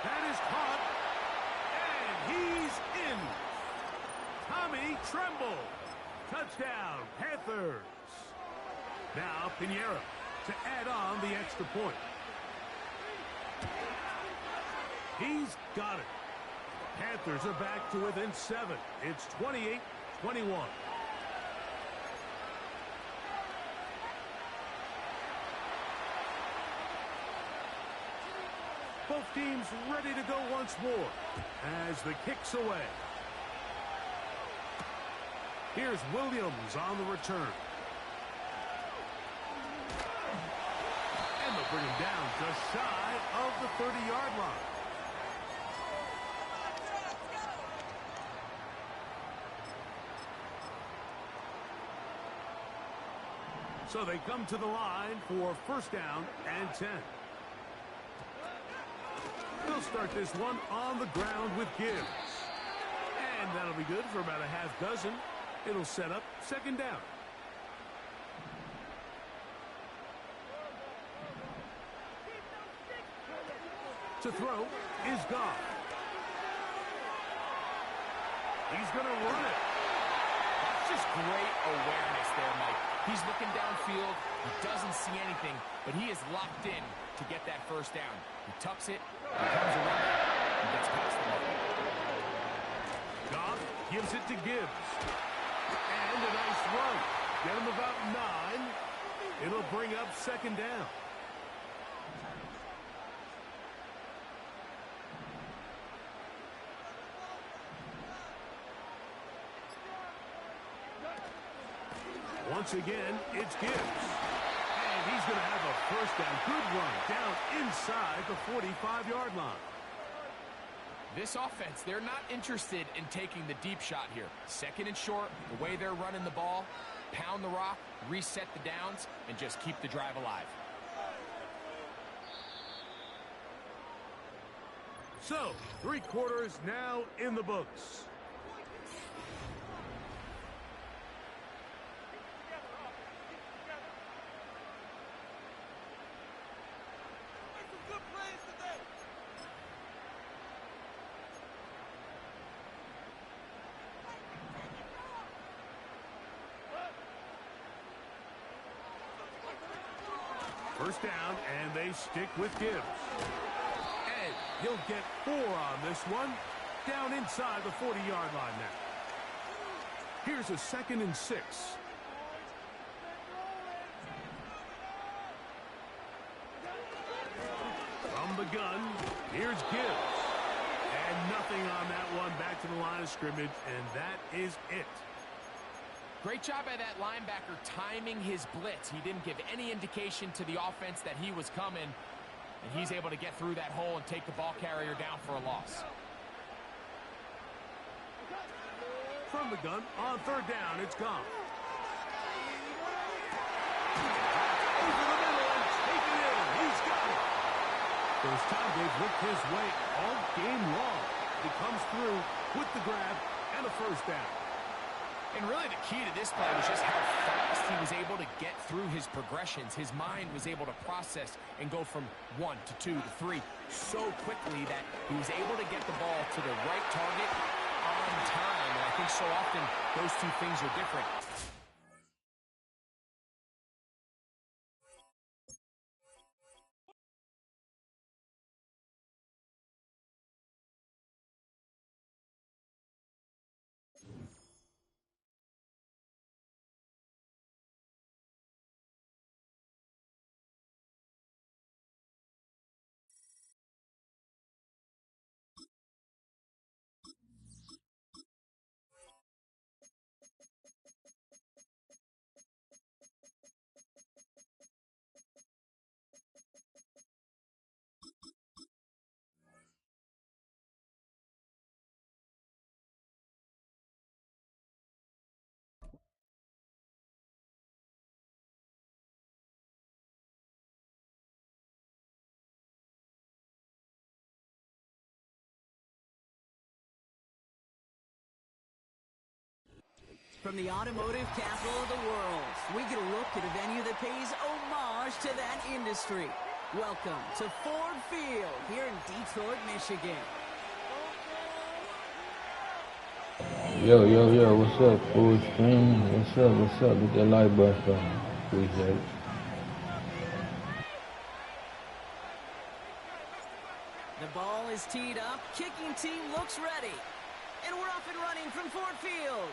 That is caught, and he's in. Tommy Tremble. Touchdown, Panthers. Now Pinheiro to add on the extra point. He's got it. Panthers are back to within 7. It's 28-21. Both teams ready to go once more as the kick's away. Here's Williams on the return. And they'll bring him down just shy of the 30-yard line. So they come to the line for first down and 10. They'll start this one on the ground with Gibbs. And that'll be good for about a half dozen. It'll set up second down. To throw is Goff. He's going to run it. That's just great awareness there, Mike. He's looking downfield. He doesn't see anything, but he is locked in to get that first down. He tucks it, becomes a runner, and gets past the mark. Goff gives it to Gibbs. And a nice run. Get him about 9. It'll bring up second down. Once again, it's Gibbs. And he's going to have a first down. Good run down inside the 45-yard line. This offense, they're not interested in taking the deep shot here. Second and short, the way they're running the ball, pound the rock, reset the downs, and just keep the drive alive. So, 3 quarters now in the books. First down, and they stick with Gibbs. And He'll get 4 on this one. Down inside the 40-yard line now. Here's a 2nd and 6. From the gun, here's Gibbs. And nothing on that one. Back to the line of scrimmage, and that is it. Great job by that linebacker timing his blitz. He didn't give any indication to the offense that he was coming, and he's able to get through that hole and take the ball carrier down for a loss. From the gun, on 3rd down, it's gone. Over the middle and taken in. He's got it. First time they've looked his way all game long. He comes through with the grab and a 1st down. And really the key to this play was just how fast he was able to get through his progressions. His mind was able to process and go from 1 to 2 to 3 so quickly that he was able to get the ball to the right target on time. And I think so often those two things are different. From the automotive capital of the world, we get a look at a venue that pays homage to that industry. Welcome to Ford Field here in Detroit, Michigan. Yo, what's up, full stream? What's up? Hit that like button for me. Appreciate it. The ball is teed up, kicking team looks ready. And we're up and running from Ford Field.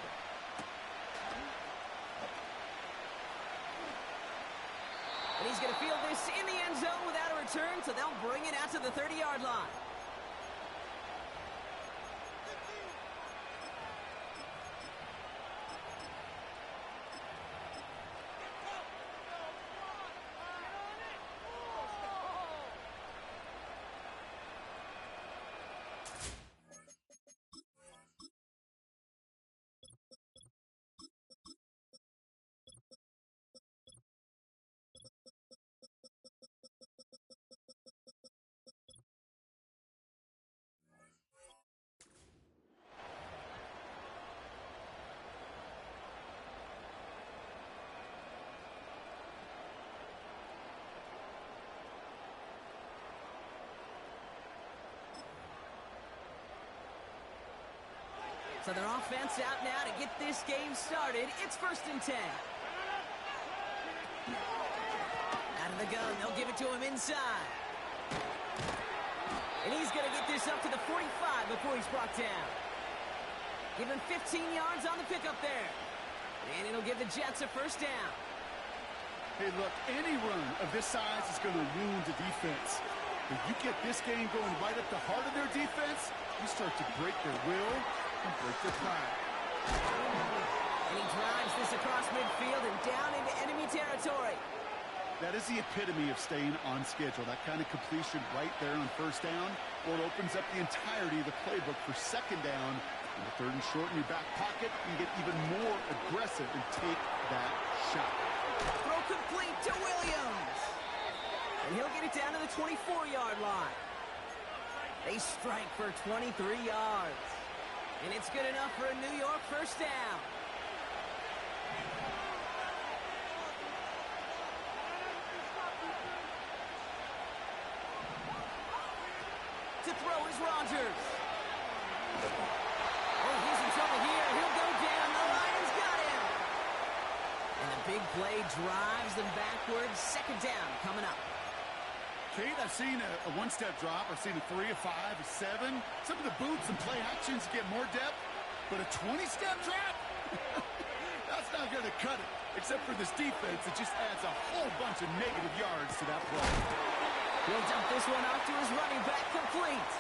And he's going to field this in the end zone without a return, so they'll bring it out to the 30-yard line. So their offense out now to get this game started. It's 1st and 10. Out of the gun, they'll give it to him inside. And he's going to get this up to the 45 before he's brought down. Give him 15 yards on the pickup there. And it'll give the Jets a 1st down. Hey, look, any run of this size is going to wound the defense. If you get this game going right up the heart of their defense, you start to break their will and break their pride. And he drives this across midfield and down into enemy territory. That is the epitome of staying on schedule. That kind of completion right there on 1st down. Well, it opens up the entirety of the playbook for 2nd down. And the 3rd and short in your back pocket, you get even more aggressive and take that shot. Throw complete to Williams. And he'll get it down to the 24-yard line. They strike for 23 yards. And it's good enough for a New York 1st down. To throw is Rodgers. Oh, he's in trouble here. He'll go down. The Lions got him. And the big play drives them backwards. 2nd down coming up. Kate, I've seen a one-step drop. I've seen a 3, a 5, a 7. Some of the boots and play actions get more depth, but a 20-step drop? That's not going to cut it. Except for this defense, it just adds a whole bunch of negative yards to that play. He'll dump this one off to his running back, complete.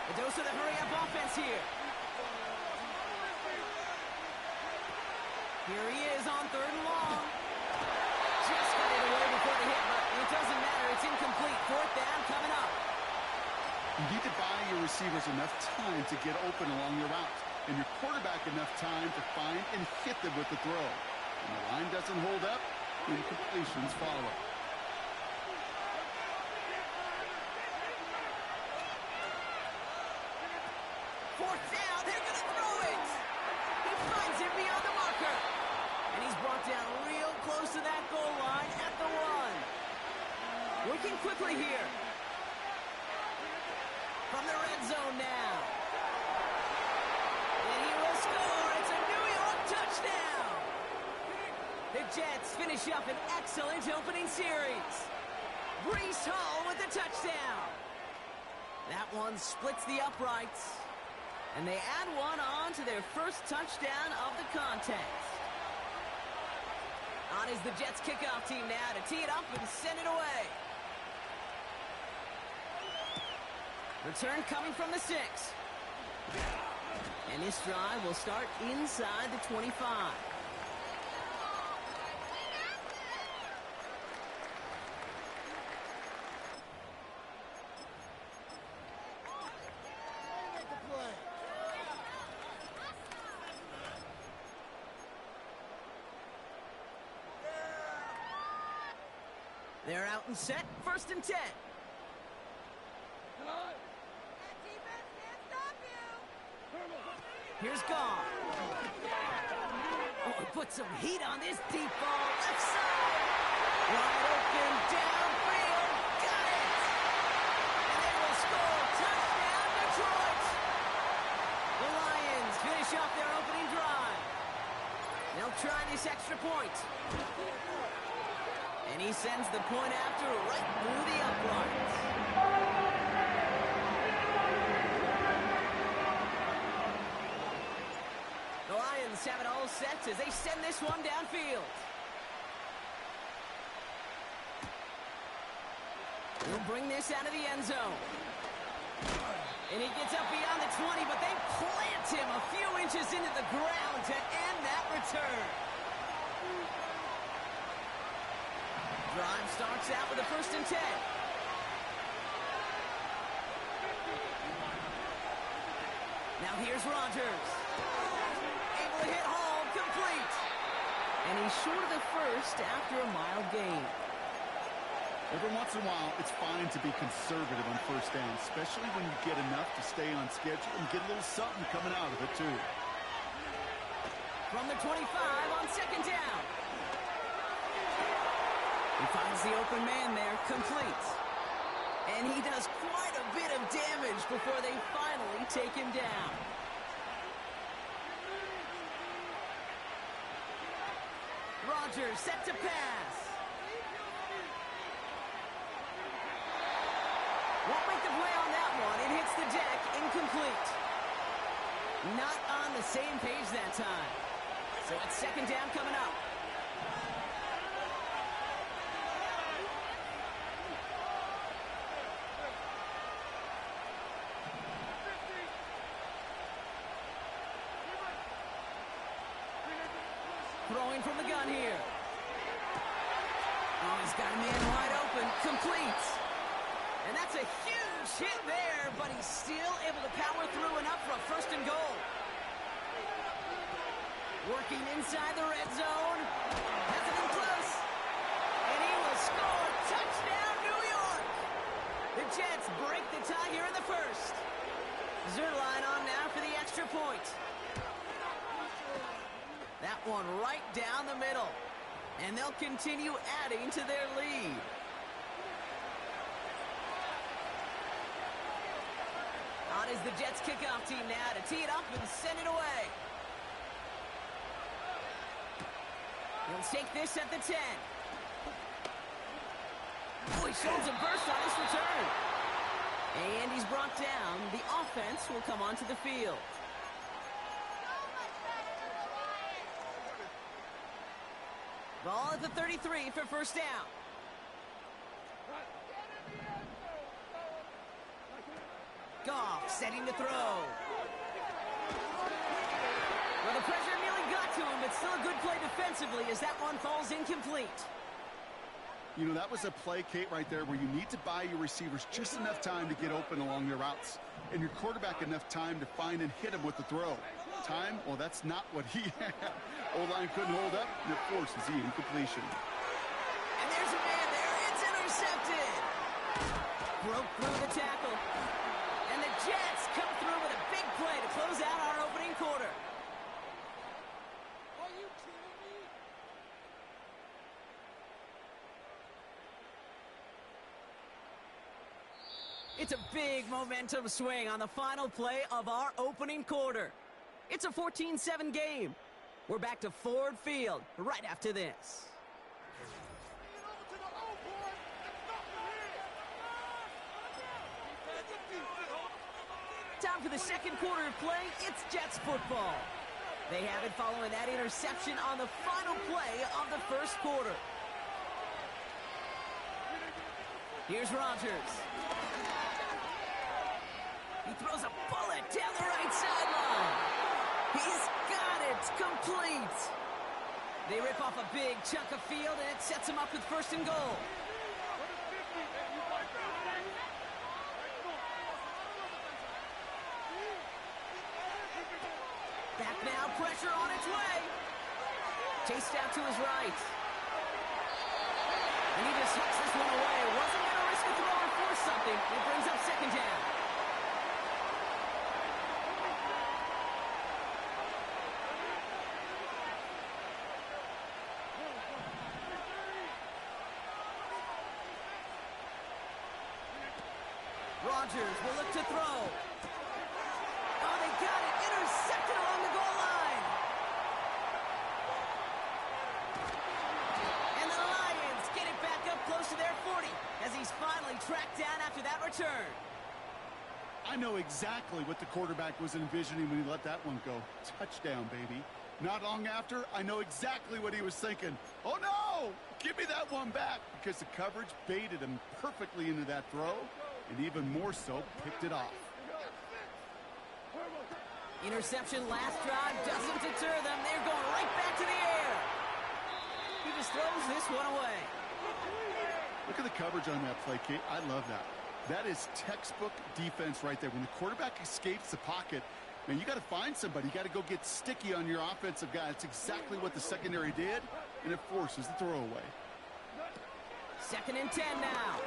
A dose of the hurry-up offense here. Here he is on 3rd and long. Just got it away before the hit, but it doesn't matter. It's incomplete. 4th down coming up. You need to buy your receivers enough time to get open along your route, and your quarterback enough time to find and hit them with the throw. When the line doesn't hold up, incompletions follow. Fourth down, they're going to throw it. He finds him beyond the marker. And he's brought down real close to that goal line at the 1. Working quickly here. From the red zone now. And he will score. It's a New York touchdown. The Jets finish up an excellent opening series. Breece Hall with the touchdown. That one splits the uprights. And they add one on to their first touchdown of the contest. On is the Jets kickoff team now to tee it up and send it away. Return coming from the 6. And this drive will start inside the 25. They're out and set, 1st and 10. Here's Gone. Oh, put some heat on this deep ball, left side. Wide open, downfield, got it! And they will score, touchdown Detroit! The Lions finish off their opening drive. They'll try this extra point. And he sends the point after right through the uprights. The Lions have it all set as they send this one downfield. He'll bring this out of the end zone. And he gets up beyond the 20, but they plant him a few inches into the ground to end that return. Drive starts out with a 1st and 10. Now here's Rodgers. Able to hit Hall, complete. And he's short of the first after a mile gain. Every once in a while, it's fine to be conservative on 1st down, especially when you get enough to stay on schedule and get a little something coming out of it, too. From the 25 on 2nd down. He finds the open man there, complete. And he does quite a bit of damage before they finally take him down. Rodgers set to pass. Won't make the play on that one. It hits the deck, incomplete. Not on the same page that time. So it's 2nd down coming up. Throwing from the gun here. Oh, he's got a man wide open. Complete. And that's a huge hit there, but he's still able to power through enough for a 1st and goal. Working inside the red zone. Has it in close. And he will score. Touchdown, New York. The Jets break the tie here in the 1st. Zerline on now for the extra point. That one right down the middle. And they'll continue adding to their lead. On is the Jets kickoff team now to tee it up and send it away. He'll take this at the 10. Oh, he shows a burst on his return. And he's brought down. The offense will come onto the field. Ball at the 33 for first down. Goff setting to throw. Well, the pressure nearly got to him, but still a good play defensively as that one falls incomplete. You know, that was a play, Kate, right there where you need to buy your receivers just enough time to get open along their routes. And your quarterback enough time to find and hit him with the throw. Time? Well, that's not what he had. O-line couldn't hold up, and it forces the incompletion. And there's a man there. It's intercepted. Broke through the tackle. And the Jets come through with a big play to close out our opening quarter. Are you kidding me? It's a big momentum swing on the final play of our opening quarter. It's a 14-7 game. We're back to Ford Field right after this. Time for the second quarter of play. It's Jets football. They have it following that interception on the final play of the first quarter. Here's Rodgers. He throws a bullet down the right sideline. He's got it complete. They rip off a big chunk of field, and it sets him up with first and goal. Back now, pressure on its way. Chased out to his right. And he just hooks this one away. Wasn't going to risk a throw or force something. It brings up second down. Rodgers will look to throw. Oh, they got it. Intercepted along the goal line. And the Lions get it back up close to their 40 as he's finally tracked down after that return. I know exactly what the quarterback was envisioning when he let that one go. Touchdown, baby. Not long after, I know exactly what he was thinking. Oh, no! Give me that one back, because the coverage baited him perfectly into that throw, and even more so, picked it off. Interception last drive doesn't deter them. They're going right back to the air. He just throws this one away. Look at the coverage on that play, Kate. I love that. That is textbook defense right there. When the quarterback escapes the pocket, man, you got to find somebody. You got to go get sticky on your offensive guy. That's exactly what the secondary did, and it forces the throwaway. 2nd and 10 now.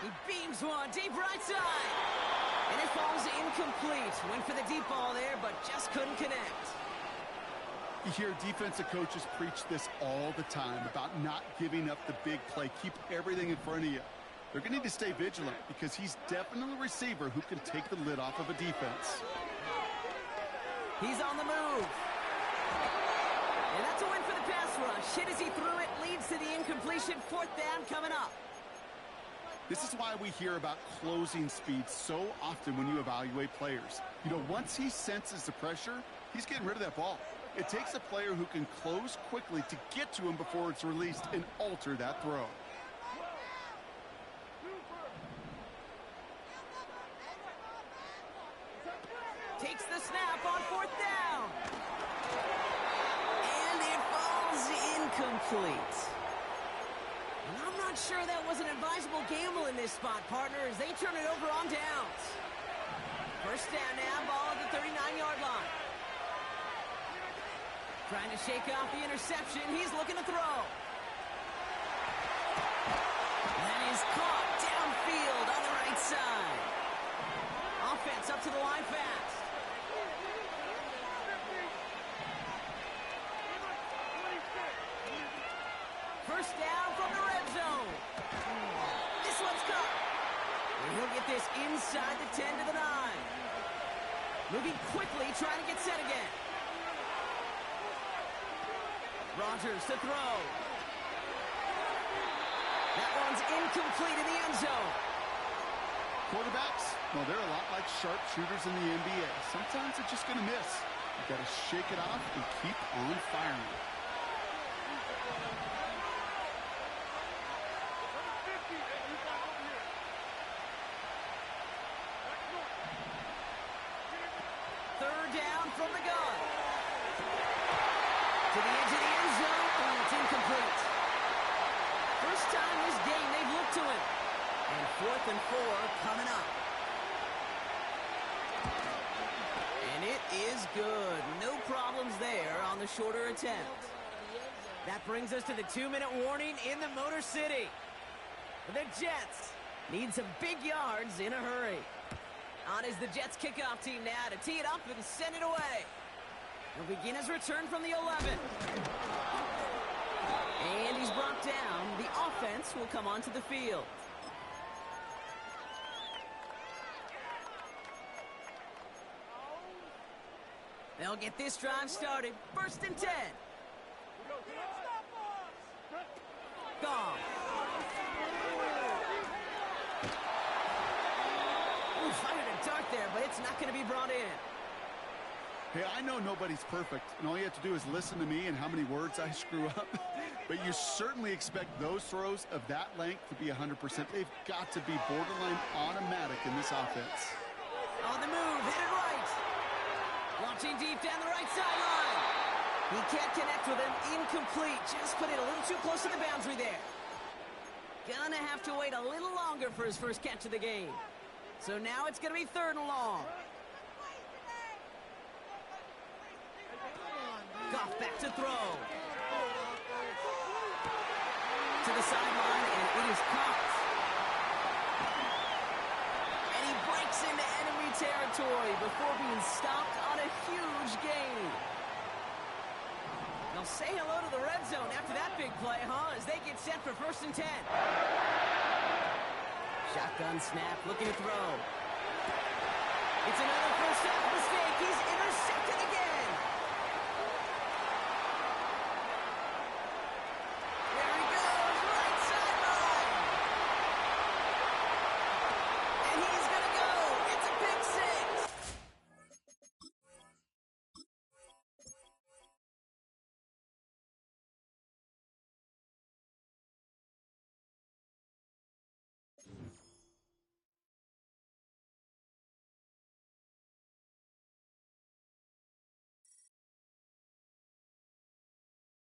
He beams one deep right side. And it falls incomplete. Went for the deep ball there, but just couldn't connect. You hear defensive coaches preach this all the time about not giving up the big play. Keep everything in front of you. They're going to need to stay vigilant because he's definitely a receiver who can take the lid off of a defense. He's on the move. And that's a win for the pass rush. Hit as he threw it, leads to the incompletion. 4th down coming up. This is why we hear about closing speed so often when you evaluate players. You know, once he senses the pressure, he's getting rid of that ball. It takes a player who can close quickly to get to him before it's released and alter that throw. Takes the snap on 4th down. And it falls incomplete. And I'm not sure that was an advisable gamble in this spot, partner, as they turn it over on downs. First down now, ball at the 39-yard line. Trying to shake off the interception. He's looking to throw. That is caught downfield on the right side. Offense up to the line fast. First down from the red zone. This one's caught. And he'll get this inside the 10 to the 9. Moving quickly, trying to get set again. Rodgers to throw. That one's incomplete in the end zone. Quarterbacks, well, they're a lot like sharpshooters in the NBA. Sometimes they're just going to miss. You've got to shake it off and keep on firing. Third down from the gun. To the edge of the end zone. Oh, it's incomplete. First time this game they've looked to him. And 4th and 4 coming up. And it is good. No problems there on the shorter attempt. That brings us to the 2-minute warning in the Motor City. The Jets need some big yards in a hurry. On is the Jets kickoff team now to tee it up and send it away. He'll begin his return from the 11. And he's brought down. The offense will come onto the field. They'll get this drive started. 1st and 10. Gone. Ooh, fired a dart there, but it's not going to be brought in. Hey, I know nobody's perfect, and all you have to do is listen to me and how many words I screw up. But you certainly expect those throws of that length to be 100%. They've got to be borderline automatic in this offense. On the move, hit it right. Launching deep down the right sideline. He can't connect with him. Incomplete. Just put it a little too close to the boundary there. Gonna have to wait a little longer for his first catch of the game. So now it's gonna be 3rd and long. Goff back to throw. To the sideline, and it is caught. And he breaks into enemy territory before being stopped on a huge gain. They'll say hello to the red zone after that big play, huh? As they get set for 1st and 10. Shotgun snap, looking to throw. It's another first half mistake. He's intercepted again.